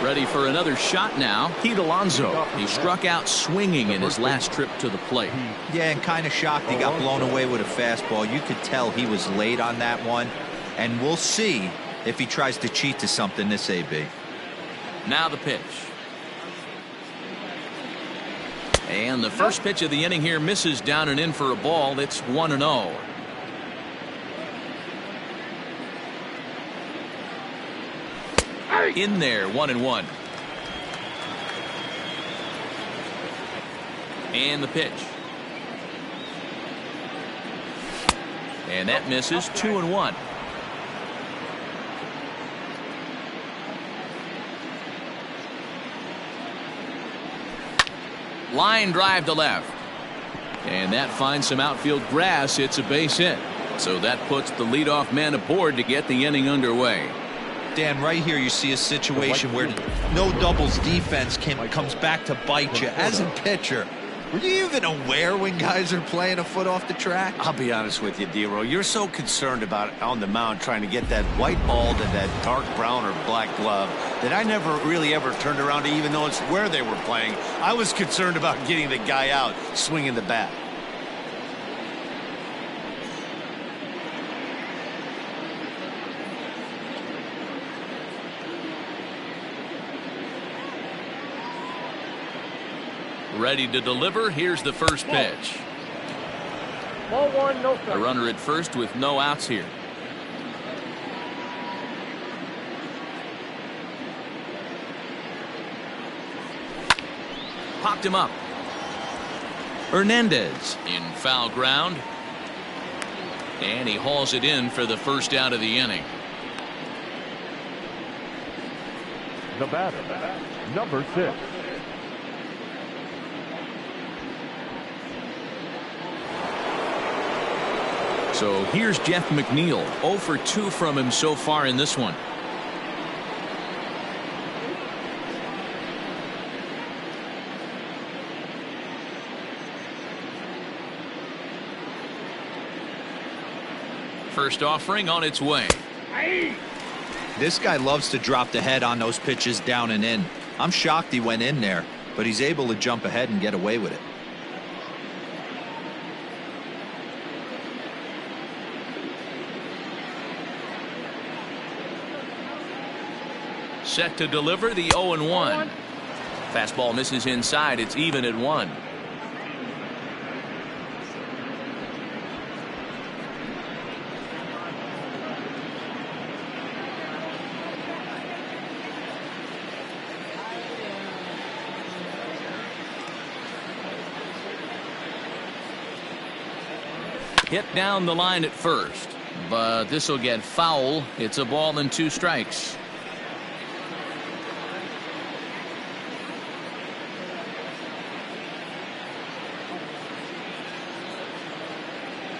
Ready for another shot now. Pete Alonso. He struck out swinging in his last trip to the plate. Yeah, and kind of shocked he got blown away with a fastball. You could tell he was late on that one. And we'll see if he tries to cheat to something this AB. Now the pitch. And the first pitch of the inning here misses down and in for a ball. It's 1-0. In there, 1-1. And the pitch. And that misses. 2-1. Line drive to left. And that finds some outfield grass. It's a base hit. So that puts the leadoff man aboard to get the inning underway. Dan, right here you see a situation where no doubles defense comes back to bite you. As a pitcher, were you even aware when guys are playing a foot off the track? I'll be honest with you, D-Row. You're so concerned about on the mound trying to get that white ball to that dark brown or black glove that I never really ever turned around to even notice where they were playing. I was concerned about getting the guy out swinging the bat. Ready to deliver. Here's the first pitch. Ball 1, no strike. A runner at first with no outs here. Popped him up. Hernandez in foul ground. And he hauls it in for the first out of the inning. The batter, number 6. So here's Jeff McNeil. 0 for 2 from him so far in this one. First offering on its way. This guy loves to drop the head on those pitches down and in. I'm shocked he went in there, but he's able to jump ahead and get away with it. Set to deliver the 0-1. Fastball misses inside. It's even at 1. Hit down the line at first, but this will get foul. It's a ball and 2 strikes.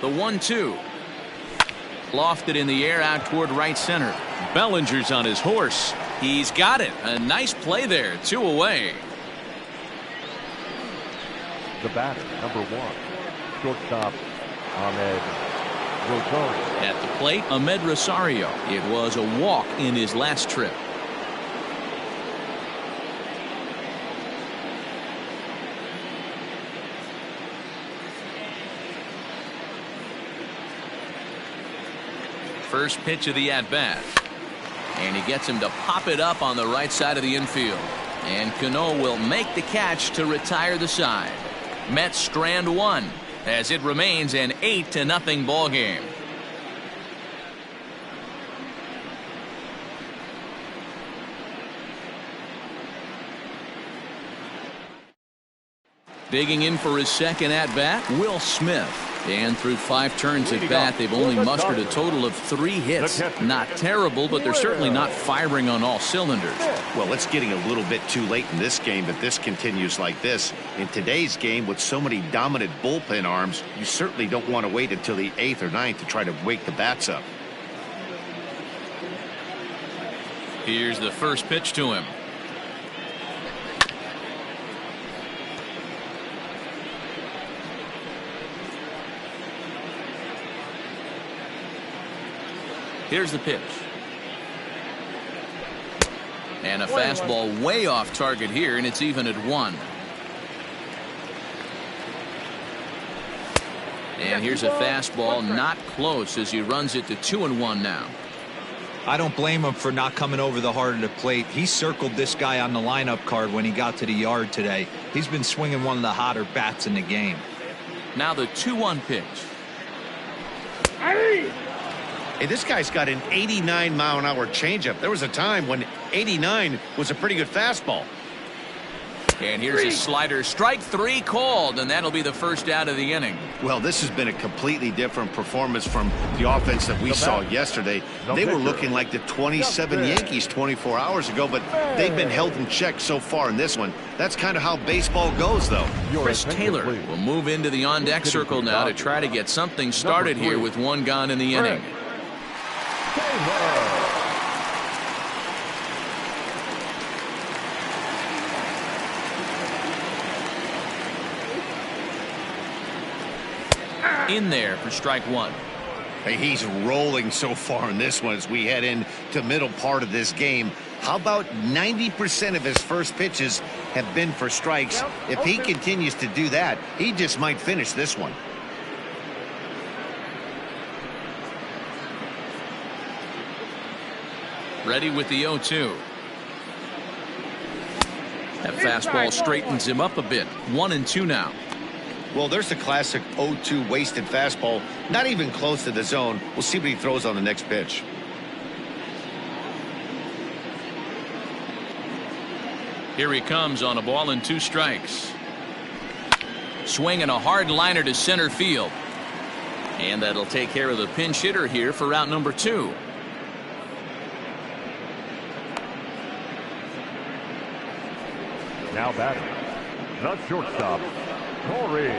The 1-2. Lofted in the air out toward right center. Bellinger's on his horse. He's got it. A nice play there. 2 away. The batter, number 1. Shortstop, Ahmed Rosario. At the plate, Ahmed Rosario. It was a walk in his last trip. First pitch of the at-bat. And he gets him to pop it up on the right side of the infield. And Cano will make the catch to retire the side. Mets strand 1 as it remains an 8-0 ball game. Digging in for his second at-bat, Will Smith. And through 5 turns at bat, they've only mustered a total of 3 hits. Not terrible, but they're certainly not firing on all cylinders. Well, it's getting a little bit too late in this game if this continues like this. In today's game, with so many dominant bullpen arms, you certainly don't want to wait until the 8th or 9th to try to wake the bats up. Here's the first pitch to him. Here's the pitch. And a fastball way off target here, and it's even at 1. And here's a fastball not close as he runs it to 2-1 now. I don't blame him for not coming over the heart of the plate. He circled this guy on the lineup card when he got to the yard today. He's been swinging one of the hotter bats in the game. Now the 2-1 pitch. Hey, this guy's got an 89-mile-an-hour changeup. There was a time when 89 was a pretty good fastball. And here's a slider. Strike 3 called, and that'll be the first out of the inning. Well, this has been a completely different performance from the offense that we saw yesterday. They were looking like the 27 Yankees 24 hours ago, but they've been held in check so far in this one. That's kind of how baseball goes, though. Chris Taylor will move into the on-deck circle now to try to get something started here with 1 gone in the inning. In there for strike 1. Hey, he's rolling so far in this one as we head into middle part of this game. How about 90% of his first pitches have been for strikes? If he continues to do that, he just might finish this one. Ready with the 0-2. That fastball straightens him up a bit. 1-2 now. Well, there's the classic 0-2 wasted fastball. Not even close to the zone. We'll see what he throws on the next pitch. Here he comes on a ball and 2 strikes. Swinging a hard liner to center field. And that'll take care of the pinch hitter here for out number 2. Now batting, the shortstop, Corey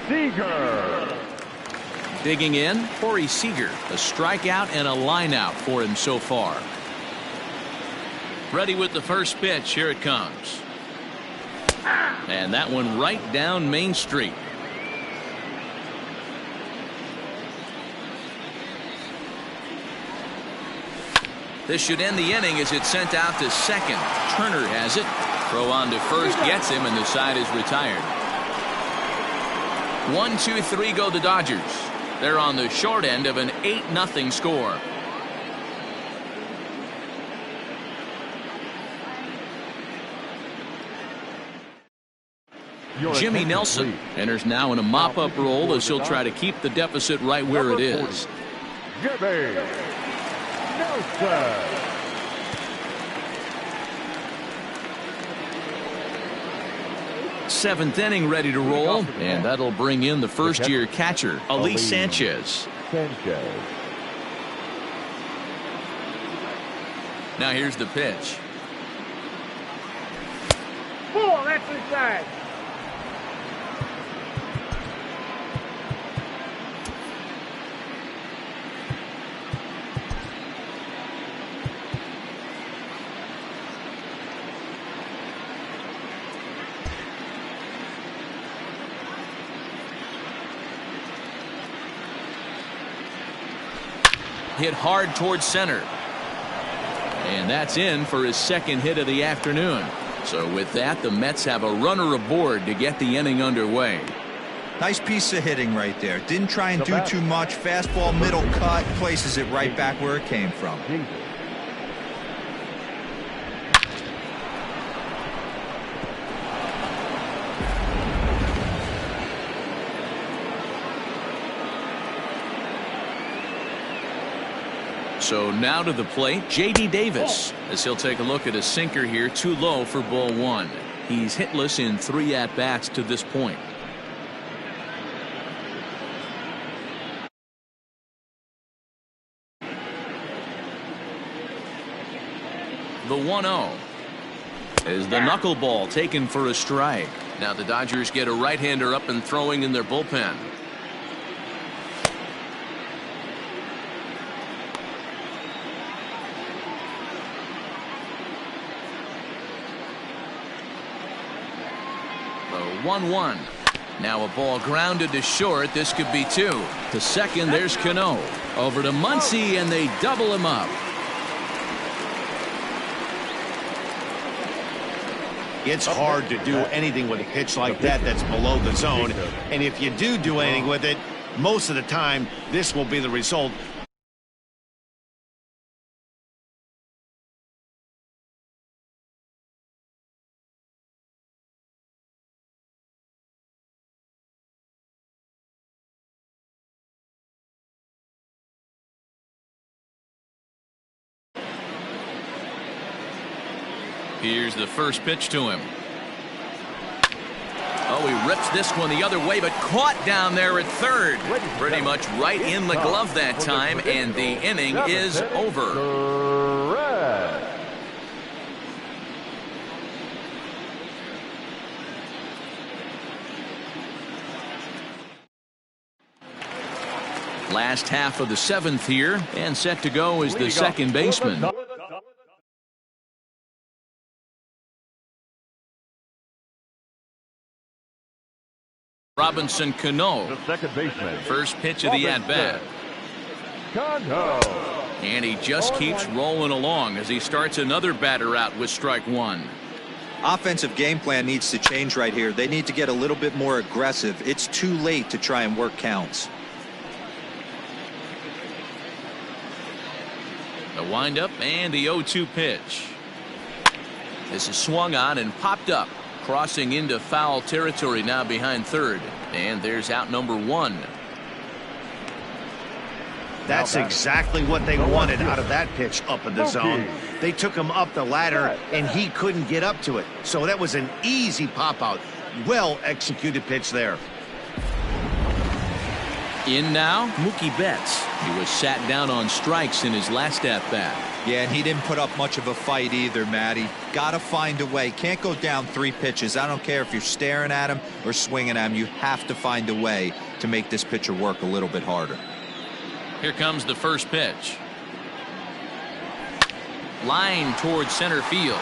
Seager. Digging in, Corey Seager. A strikeout and a line out for him so far. Ready with the first pitch. Here it comes. And that one right down Main Street. This should end the inning as it's sent out to second. Turner has it. Throw on to first gets him, and the side is retired. 1-2-3 go the Dodgers. They're on the short end of an 8-0 score. Jimmy Nelson enters now in a mop-up role as he'll try to keep the deficit right where it is. Jimmy Nelson. Seventh inning ready to roll, and that'll bring in the first-year catcher, Elise Sanchez. Now here's the pitch. Ball, that's inside. Hit hard towards center. And that's in for his second hit of the afternoon. So with that, the Mets have a runner aboard to get the inning underway. Nice piece of hitting right there. Didn't try and do too much. Fastball, middle cut, places it right back where it came from. So now to the plate, J.D. Davis, as he'll take a look at a sinker here, too low for ball 1. He's hitless in 3 at-bats to this point. The 1-0 is the knuckleball taken for a strike. Now the Dodgers get a right-hander up and throwing in their bullpen. The 1-1. Now a ball grounded to short. This could be 2. To second, there's Cano. Over to Muncy, and they double him up. It's hard to do anything with a pitch like that that's below the zone. And if you do anything with it, most of the time, this will be the result. Here's the first pitch to him. Oh, he rips this one the other way, but caught down there at third. Pretty much right in the glove that time, and the inning is over. Last half of the 7th here, and set to go is the second baseman. Robinson Cano, the second baseman. first pitch of the at-bat. And he just keeps rolling along as he starts another batter out with strike 1. Offensive game plan needs to change right here. They need to get a little bit more aggressive. It's too late to try and work counts. The windup and the 0-2 pitch. This is swung on and popped up. Crossing into foul territory now behind third. And there's out number 1. That's exactly what they wanted out of that pitch up in the zone. They took him up the ladder, and he couldn't get up to it. So that was an easy pop-out. Well-executed pitch there. In now, Mookie Betts. He was sat down on strikes in his last at-bat. Yeah, and he didn't put up much of a fight either, Matty. Got to find a way. Can't go down 3 pitches. I don't care if you're staring at him or swinging at him. You have to find a way to make this pitcher work a little bit harder. Here comes the first pitch. Line towards center field.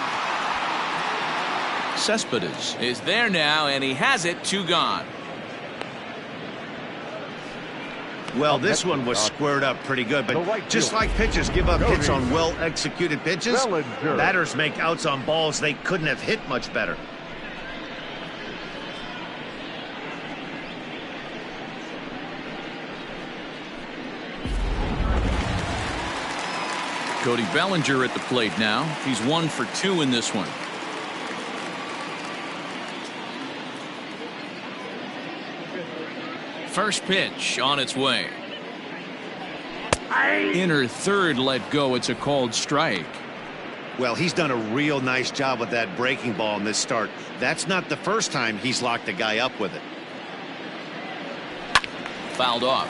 Cespedes is there now, and he has it. 2 gone. Well, this one was squared up pretty good, but just like pitchers give up hits on well-executed pitches, batters make outs on balls they couldn't have hit much better. Cody Bellinger at the plate now. He's 1 for 2 in this one. First pitch on its way. Inner third let go. It's a called strike. Well, he's done a real nice job with that breaking ball in this start. That's not the first time he's locked a guy up with it. Fouled off.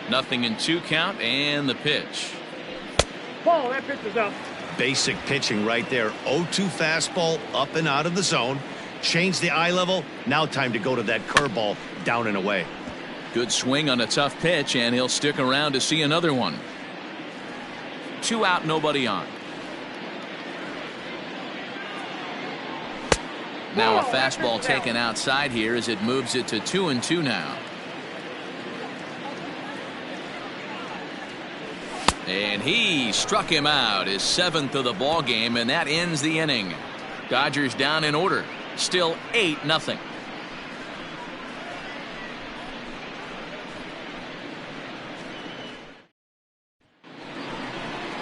Nothing in 2 count, and the pitch. Ball, that pitch is up. Basic pitching right there. 0-2 fastball up and out of the zone. Change the eye level. Now time to go to that curveball down and away. Good swing on a tough pitch, and he'll stick around to see another one. 2 out, nobody on. Now a fastball taken outside here as it moves it to 2-2 now. And he struck him out, his 7th of the ball game, and that ends the inning. Dodgers down in order. Still 8-0.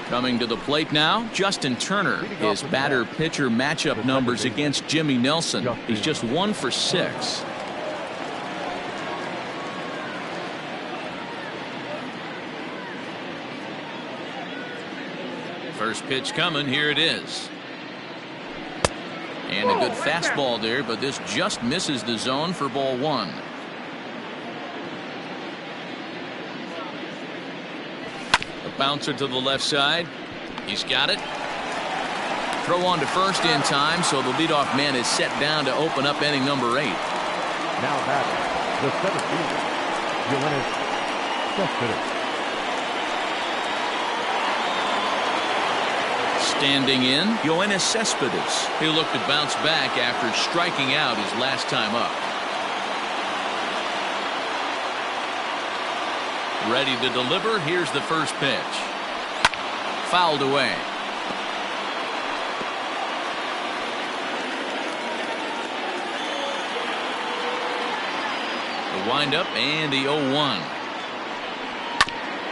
Coming to the plate now, Justin Turner. His batter-pitcher matchup numbers against Jimmy Nelson. He's just 1 for 6. First pitch coming. Here it is. And a good fastball there, but this just misses the zone for ball 1. A bouncer to the left side. He's got it. Throw on to first in time, so the leadoff man is set down to open up inning number 8. Now batting, the center fielder, Yoenis Cespedes. Standing in, Yoenis Cespedes. He'll look to bounce back after striking out his last time up. Ready to deliver. Here's the first pitch. Fouled away. The windup and the 0-1.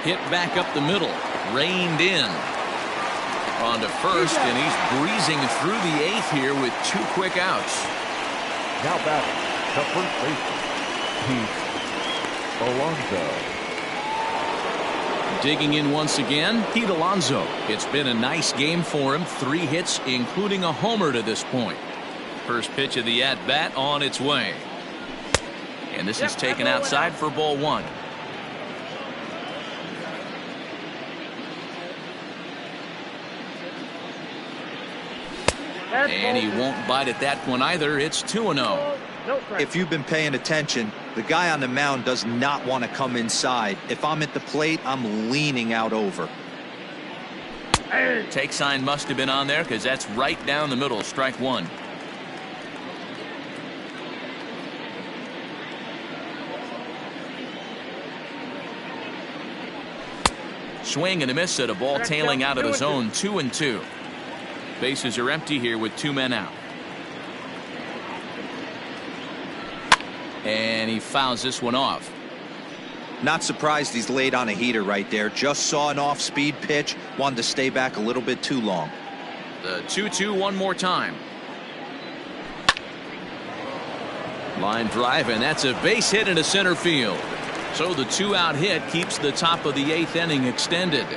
Hit back up the middle. Reined in. On to first, and he's breezing through the 8th here with 2 quick outs. Now batting, the first baseman, Pete Alonso. Digging in once again, Pete Alonso. It's been a nice game for him. 3 hits, including a homer to this point. First pitch of the at-bat on its way. And this is taken outside for ball 1. And he won't bite at that one either. It's 2-0. If you've been paying attention, the guy on the mound does not want to come inside. If I'm at the plate, I'm leaning out over. Take sign must have been on there because that's right down the middle. Strike 1. Swing and a miss at a ball tailing out of the zone. 2-2. Bases are empty here with 2 men out. And he fouls this one off. Not surprised he's laid on a heater right there. Just saw an off-speed pitch. Wanted to stay back a little bit too long. The 2-2 one more time. Line drive, and that's a base hit into center field. So the 2-out hit keeps the top of the 8th inning extended.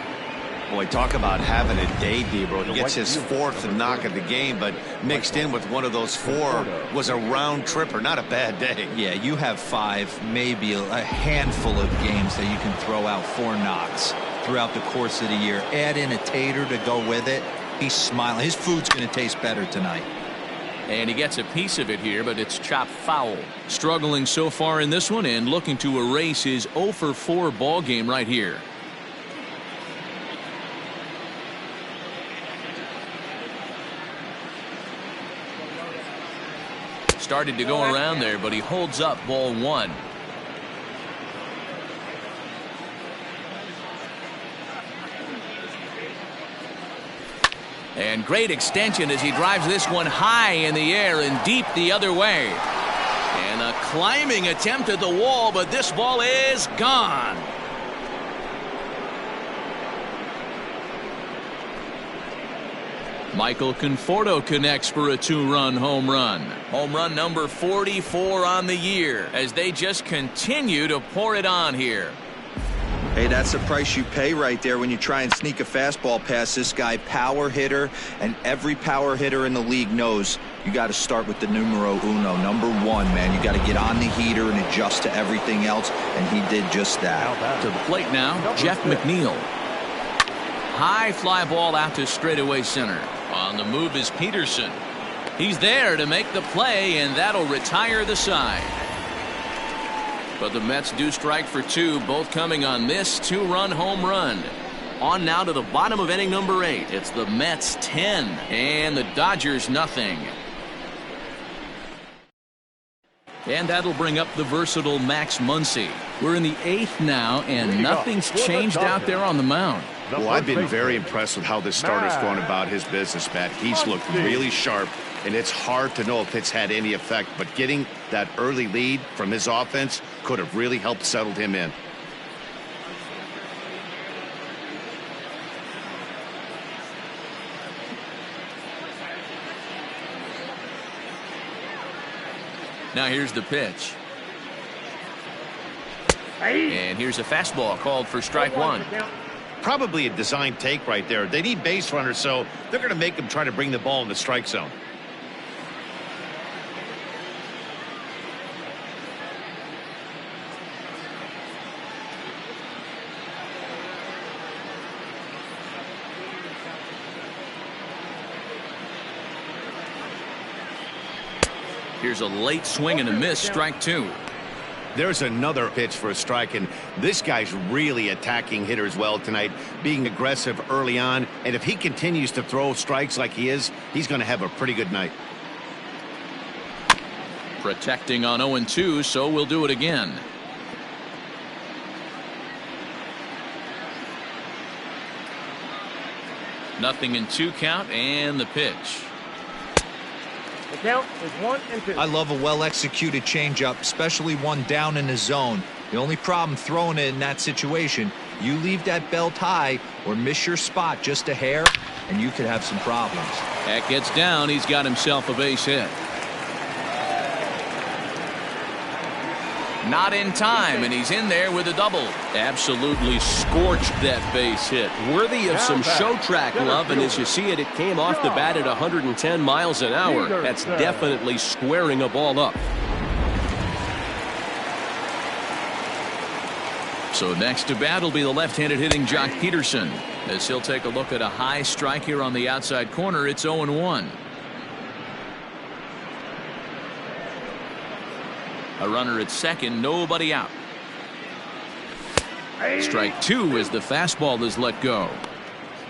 Boy, talk about having a day, Debro. He gets his 4th knock of the game, but mixed in with one of those 4 was a round tripper. Not a bad day. Yeah, you have 5, maybe a handful of games that you can throw out 4 knocks throughout the course of the year. Add in a tater to go with it. He's smiling. His food's going to taste better tonight. And he gets a piece of it here, but it's chopped foul. Struggling so far in this one and looking to erase his 0 for 4 ball game right here. Started to go around there, but he holds up ball 1. And great extension as he drives this one high in the air and deep the other way. And a climbing attempt at the wall, but this ball is gone. Michael Conforto connects for a 2-run home run. Home run number 44 on the year as they just continue to pour it on here. Hey, that's the price you pay right there when you try and sneak a fastball past this guy. Power hitter, and every power hitter in the league knows you got to start with the numero uno, number 1, man. You got to get on the heater and adjust to everything else, and he did just that. To the plate now, Jeff McNeil. High fly ball out to straightaway center. On the move is Peterson. He's there to make the play, and that'll retire the side. But the Mets do strike for 2, both coming on this 2-run home run. On now to the bottom of inning number 8. It's the Mets 10 and the Dodgers nothing. And that'll bring up the versatile Max Muncy. We're in the 8th now, and nothing's changed out there on the mound. Well, I've been very impressed with how this starter's going about his business, Matt. He's looked really sharp, and it's hard to know if it's had any effect. But getting that early lead from his offense could have really helped settle him in. Now here's the pitch. And here's a fastball called for strike 1. Probably a design take right there. They need base runners, so they're going to make them try to bring the ball in the strike zone. Here's a late swing and a miss, strike 2. There's another pitch for a strike, and this guy's really attacking hitters well tonight, being aggressive early on. And if he continues to throw strikes like he is, he's going to have a pretty good night. Protecting on 0-2, so we'll do it again. Nothing in 2 count, and the pitch. The count is 1-2. I love a well-executed changeup, especially one down in the zone. The only problem throwing it in that situation, you leave that belt high or miss your spot just a hair, and you could have some problems. That gets down. He's got himself a base hit. Not in time, and he's in there with a double. Absolutely scorched that base hit. Worthy of some show track love, and as you see it, it came off the bat at 110 miles an hour. That's definitely squaring a ball up. So next to bat will be the left-handed hitting Jock Peterson, as he'll take a look at a high strike here on the outside corner. It's 0-1. A runner at second, nobody out. Strike 2 as the fastball is let go.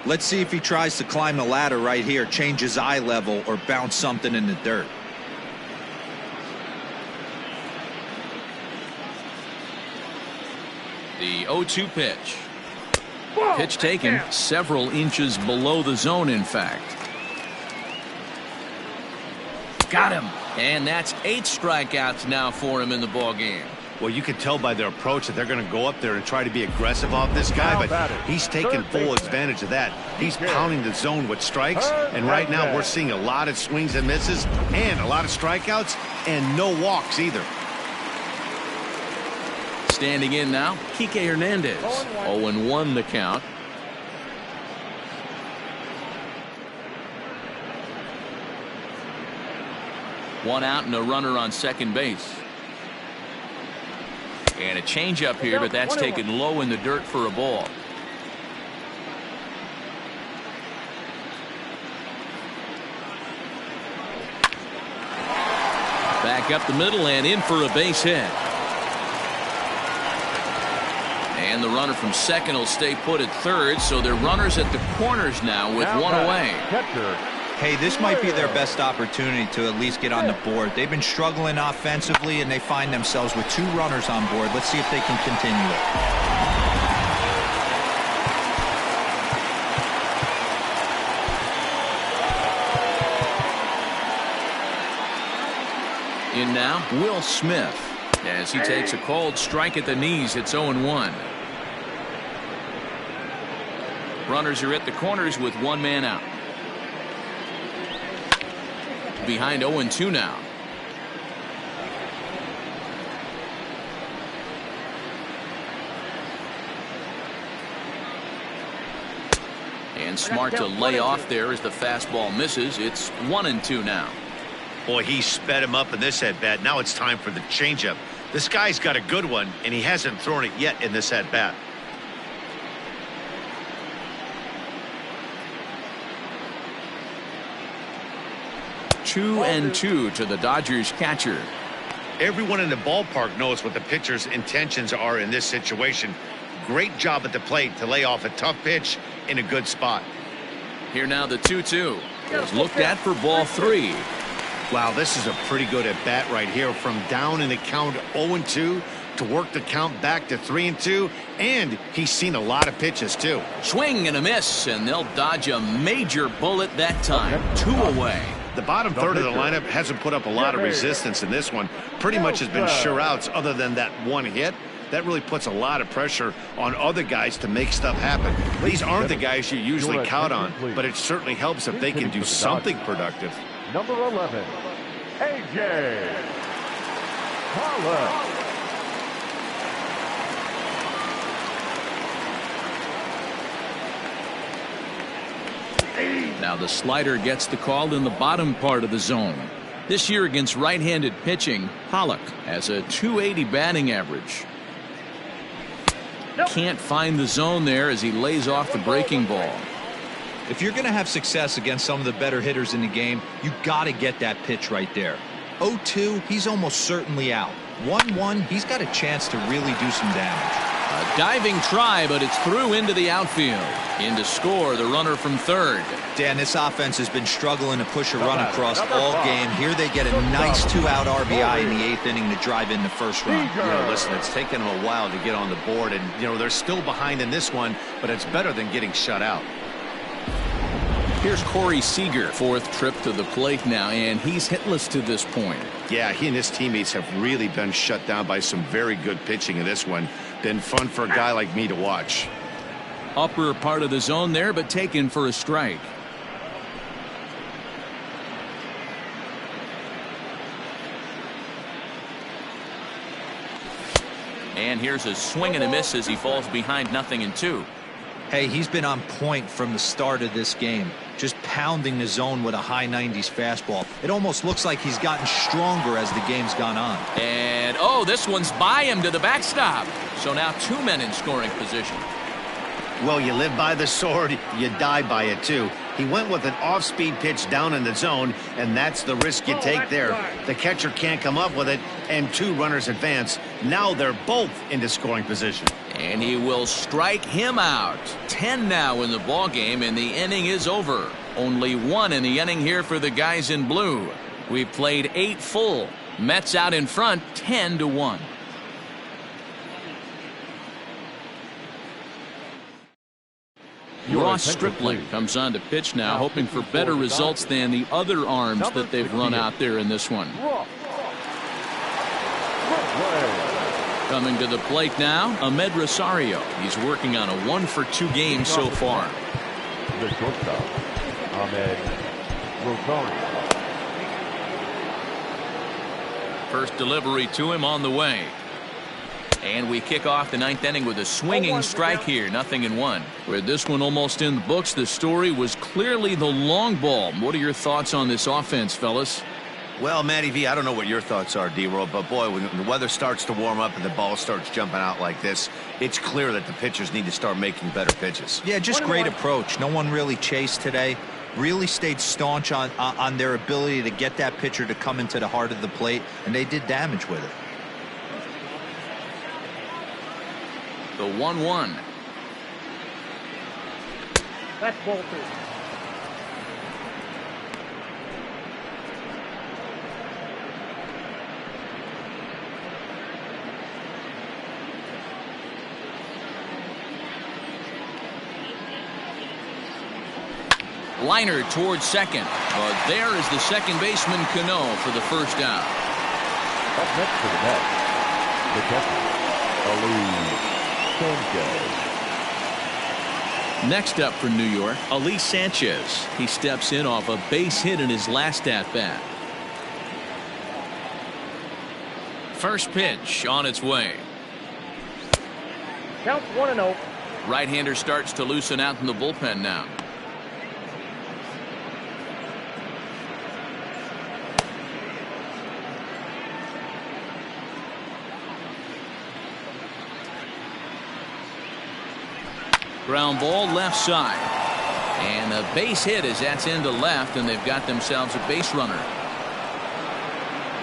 Let's see if he tries to climb the ladder right here, change his eye level, or bounce something in the dirt. The 0-2 pitch. Pitch taken several inches below the zone, in fact. Got him. And that's 8 strikeouts now for him in the ball game. Well, you can tell by their approach that they're going to go up there and try to be aggressive off this guy, but he's taking full advantage of that. He's pounding the zone with strikes, and right now we're seeing a lot of swings and misses and a lot of strikeouts and no walks either. Standing in now, Kike Hernandez. 0-1 the count. One out and a runner on second base. And a changeup here, but that's taken low in the dirt for a ball. Back up the middle and in for a base hit. And the runner from second will stay put at third, so they're runners at the corners now with one away. Hey, this might be their best opportunity to at least get on the board. They've been struggling offensively, and they find themselves with 2 runners on board. Let's see if they can continue it. In now, Will Smith. As he takes a cold strike at the knees, it's 0-1. Runners are at the corners with 1 man out. Behind 0-2 now. And smart to lay off there as the fastball misses. It's 1-2 now. Boy, he sped him up in this at-bat. Now it's time for the changeup. This guy's got a good one, and he hasn't thrown it yet in this at-bat. Two and 2 to the Dodgers catcher. Everyone in the ballpark knows what the pitcher's intentions are in this situation. Great job at the plate to lay off a tough pitch in a good spot. Here now the 2-2 is looked at for ball 3. Wow, this is a pretty good at-bat right here. From down in the count 0-2 to work the count back to 3-2, and he's seen a lot of pitches too. Swing and a miss, and they'll dodge a major bullet that time. 2 away. The bottom third of the lineup hasn't put up a lot of resistance in this one. Pretty much has been sure outs other than that one hit. That really puts a lot of pressure on other guys to make stuff happen. These aren't the guys you usually count on, but it certainly helps if they can do something productive. Number 11, A.J. Pollock. Now the slider gets the call in the bottom part of the zone. This year against right-handed pitching, Pollock has a .280 batting average. Can't find the zone there as he lays off the breaking ball. If you're going to have success against some of the better hitters in the game, you got to get that pitch right there. 0-2, he's almost certainly out. 1-1, he's got a chance to really do some damage. A diving try, but it's through into the outfield. In to score, the runner from third. Dan, this offense has been struggling to push a run across all game. Here they get a nice 2-out RBI in the 8th inning to drive in the first run. You know, listen, it's taken them a while to get on the board, and, you know, they're still behind in this one, but it's better than getting shut out. Here's Corey Seager, 4th trip to the plate now, and he's hitless to this point. Yeah, he and his teammates have really been shut down by some very good pitching in this one. Been fun for a guy like me to watch. Upper part of the zone there, but taken for a strike. And here's a swing and a miss as he falls behind 0-2. Hey, he's been on point from the start of this game. Just pounding the zone with a high 90s fastball. It almost looks like he's gotten stronger as the game's gone on. And, oh, this one's by him to the backstop. So now 2 men in scoring position. Well, you live by the sword, you die by it too. He went with an off-speed pitch down in the zone, and that's the risk you take there. The catcher can't come up with it, and 2 runners advance. Now they're both into scoring position. And he will strike him out. 10 now in the ball game, and the inning is over. Only 1 in the inning here for the guys in blue. We've played 8 full. Mets out in front, 10-1. Ross Stripling comes on to pitch now, hoping for better results than the other arms that they've run out there in this one. Coming to the plate now, Ahmed Rosario. He's working on a 1-for-2 game so far. The shortstop, Ahmed Rosario. First delivery to him on the way. And we kick off the 9th inning with a swinging strike here, 0-1. With this one almost in the books, the story was clearly the long ball. What are your thoughts on this offense, fellas? Well, Matty V, I don't know what your thoughts are, D-Roll, but boy, when the weather starts to warm up and the ball starts jumping out like this, it's clear that the pitchers need to start making better pitches. Yeah, just great approach. No one really chased today. Really stayed staunch on their ability to get that pitcher to come into the heart of the plate, and they did damage with it. The 1-1. That's ball 2. Liner towards second, but there is the second baseman Cano for the first down. Up next for the Mets, the catcher, Ali Sanchez. Next up for New York, Ali Sanchez. He steps in off a base hit in his last at-bat. First pitch on its way. Count 1-0. Right-hander starts to loosen out in the bullpen now. Ground ball left side. And a base hit as that's into left, and they've got themselves a base runner.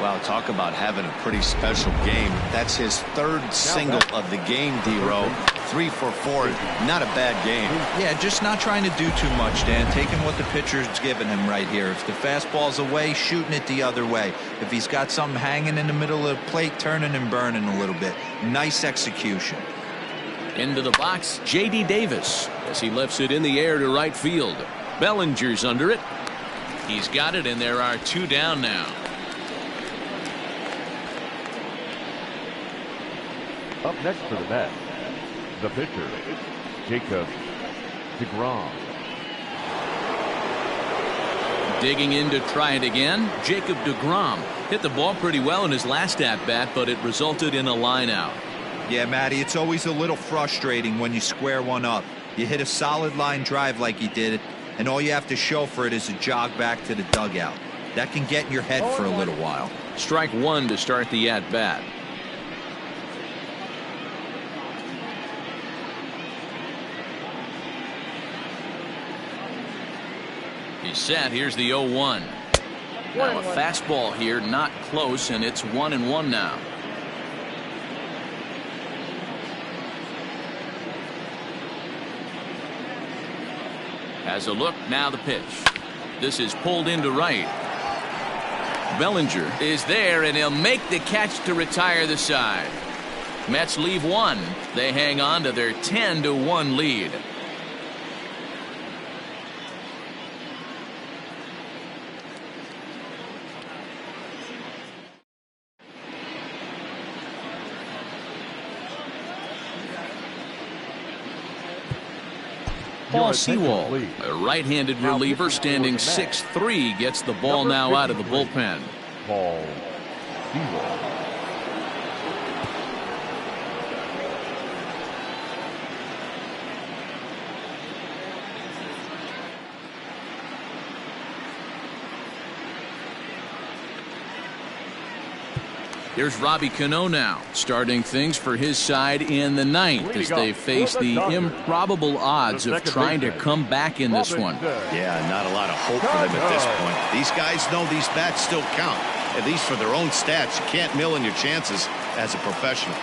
Wow, talk about having a pretty special game. That's his third single of the game, D-Row. 3 for 4. Not a bad game. Yeah, just not trying to do too much, Dan. Taking what the pitcher's giving him right here. If the fastball's away, shooting it the other way. If he's got something hanging in the middle of the plate, turning and burning a little bit. Nice execution. Into the box, J.D. Davis as he lifts it in the air to right field. Bellinger's under it. He's got it, and there are 2 down now. Up next for the Mets, the pitcher, Jacob deGrom. Digging in to try it again, Jacob deGrom hit the ball pretty well in his last at-bat, but it resulted in a line out. Yeah, Matty, it's always a little frustrating when you square one up. You hit a solid line drive like he did, and all you have to show for it is a jog back to the dugout. That can get in your head for a little while. Strike 1 to start the at-bat. He's set. Here's the 0-1. Now a fastball here, not close, and it's 1-1 now. Has a look, now the pitch. This is pulled into right. Bellinger is there, and he'll make the catch to retire the side. Mets leave 1. They hang on to their 10-1 lead. Paul Sewell, a right-handed reliever standing 6'3", gets the ball now out of the bullpen. Paul Sewell. Here's Robbie Cano now, starting things for his side in the 9th as they face the improbable odds of trying to come back in this one. Yeah, not a lot of hope for them at this point. These guys know these bats still count, at least for their own stats. You can't mill in your chances as a professional.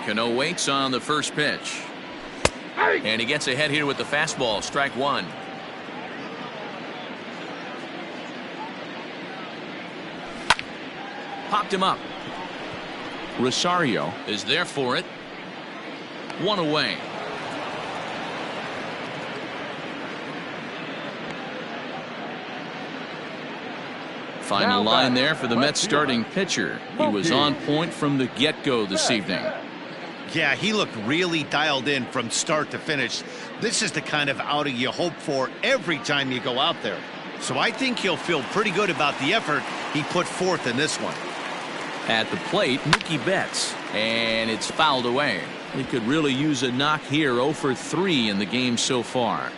Cano waits on the first pitch. And he gets ahead here with the fastball, strike 1. Popped him up. Rosario is there for it. 1 away. Final line there for the Mets starting pitcher. He was on point from the get-go this evening. Yeah, he looked really dialed in from start to finish. This is the kind of outing you hope for every time you go out there. So I think he'll feel pretty good about the effort he put forth in this one. At the plate, Mookie Betts, and it's fouled away. He could really use a knock here. 0 for 3 in the game so far.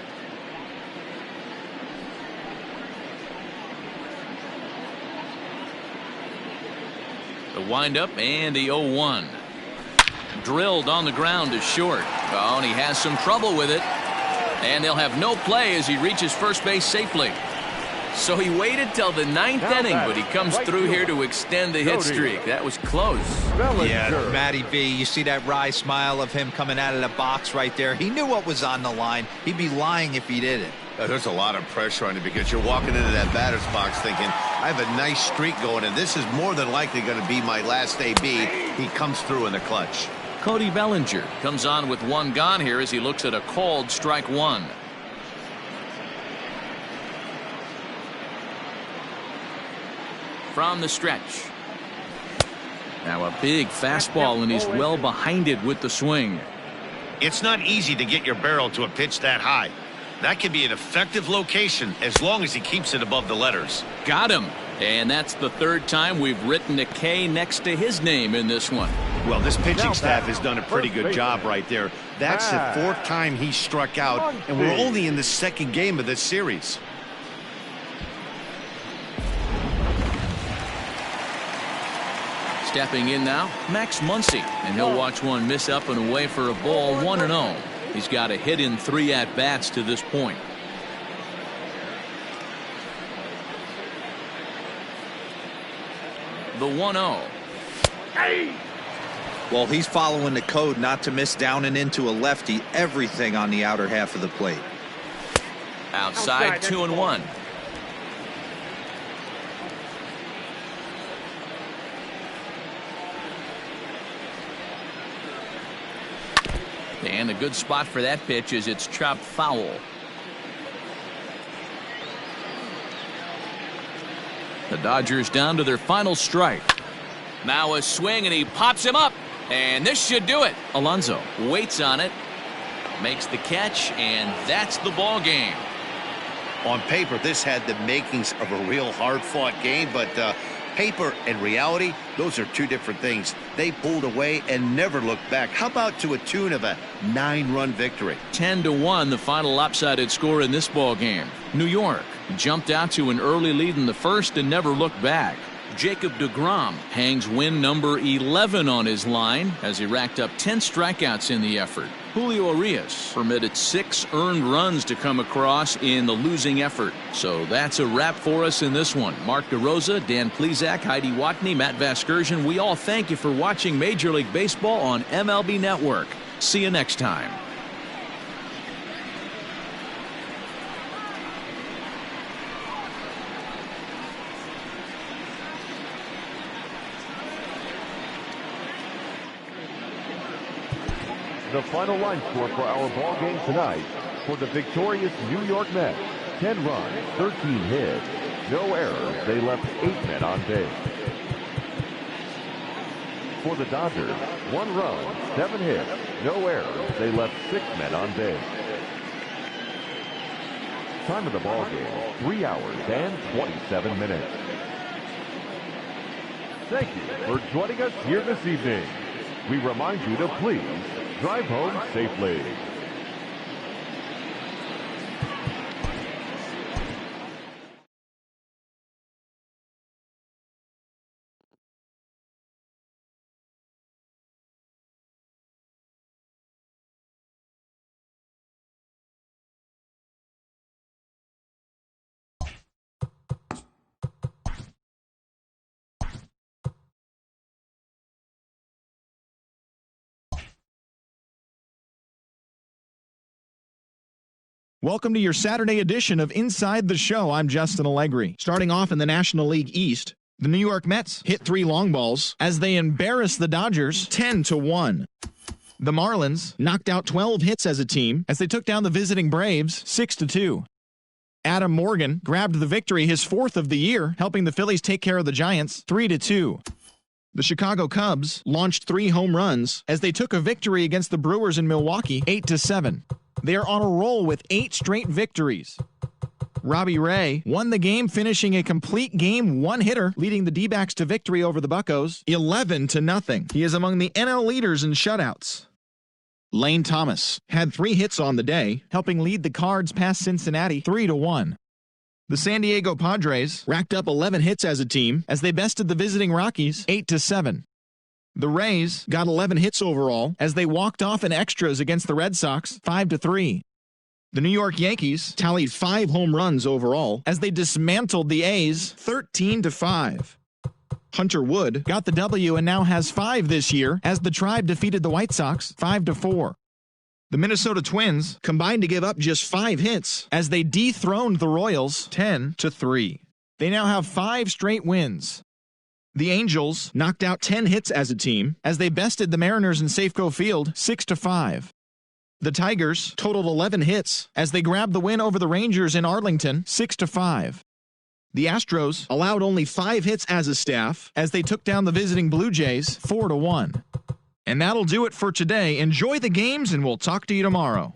The windup and the 0-1. Drilled on the ground to short. Oh, and he has some trouble with it. And they'll have no play as he reaches first base safely. So he waited till the 9th inning, but he comes through here to extend the hit streak. That was close. Yeah, Matty B, you see that wry smile of him coming out of the box right there. He knew what was on the line. He'd be lying if he didn't. There's a lot of pressure on you because you're walking into that batter's box thinking, I have a nice streak going, and this is more than likely going to be my last AB. He comes through in the clutch. Cody Bellinger comes on with 1 gone here as he looks at a called strike 1. From the stretch. Now a big fastball, and he's well behind it with the swing. It's not easy to get your barrel to a pitch that high. That can be an effective location as long as he keeps it above the letters. Got him. And that's the 3rd time we've written a K next to his name in this one. Well, this pitching staff has done a pretty good job right there. That's the 4th time he struck out, and we're only in the 2nd game of this series. Stepping in now, Max Muncy, and he'll watch one miss up and away for a ball. 1-0. He's got a hit in 3 at-bats to this point. The 1-0. Well, he's following the code not to miss down and into a lefty. Everything on the outer half of the plate. Outside 2-1. And a good spot for that pitch is it's chopped foul. The Dodgers down to their final strike. Now a swing, and he pops him up. And this should do it. Alonso waits on it, makes the catch, and that's the ball game. On paper, this had the makings of a real hard-fought game, but paper and reality, those are 2 different things. They pulled away and never looked back. How about to a tune of a 9-run victory? 10-1, the final lopsided score in this ball game. New York jumped out to an early lead in the 1st and never looked back. Jacob deGrom hangs win number 11 on his line as he racked up 10 strikeouts in the effort. Julio Urias permitted 6 earned runs to come across in the losing effort. So that's a wrap for us in this one. Mark DeRosa, Dan Plesac, Heidi Watney, Matt Vasgersian, we all thank you for watching Major League Baseball on MLB Network. See you next time. The final line score for our ball game tonight: for the victorious New York Mets, 10 runs, 13 hits, no errors. They left 8 men on base. For the Dodgers, 1 run, 7 hits, no errors. They left 6 men on base. Time of the ball game: 3 hours and 27 minutes. Thank you for joining us here this evening. We remind you to please drive home safely. Welcome to your Saturday edition of Inside the Show. I'm Justin Allegri. Starting off in the National League East, the New York Mets hit 3 long balls as they embarrass the Dodgers 10-1. The Marlins knocked out 12 hits as a team as they took down the visiting Braves 6-2. Adam Morgan grabbed the victory, his 4th of the year, helping the Phillies take care of the Giants 3-2. The Chicago Cubs launched 3 home runs as they took a victory against the Brewers in Milwaukee 8-7. They are on a roll with 8 straight victories. Robbie Ray won the game, finishing a complete game 1-hitter, leading the D-backs to victory over the Buccos 11-0. He is among the NL leaders in shutouts. Lane Thomas had 3 hits on the day, helping lead the Cards past Cincinnati 3-1. The San Diego Padres racked up 11 hits as a team as they bested the visiting Rockies 8-7. The Rays got 11 hits overall as they walked off in extras against the Red Sox 5-3. The New York Yankees tallied 5 home runs overall as they dismantled the A's 13-5. Hunter Wood got the W and now has 5 this year as the Tribe defeated the White Sox 5-4. The Minnesota Twins combined to give up just 5 hits as they dethroned the Royals 10-3. They now have 5 straight wins. The Angels knocked out 10 hits as a team as they bested the Mariners in Safeco Field 6-5. The Tigers totaled 11 hits as they grabbed the win over the Rangers in Arlington 6-5. The Astros allowed only 5 hits as a staff as they took down the visiting Blue Jays 4-1. And that'll do it for today. Enjoy the games and we'll talk to you tomorrow.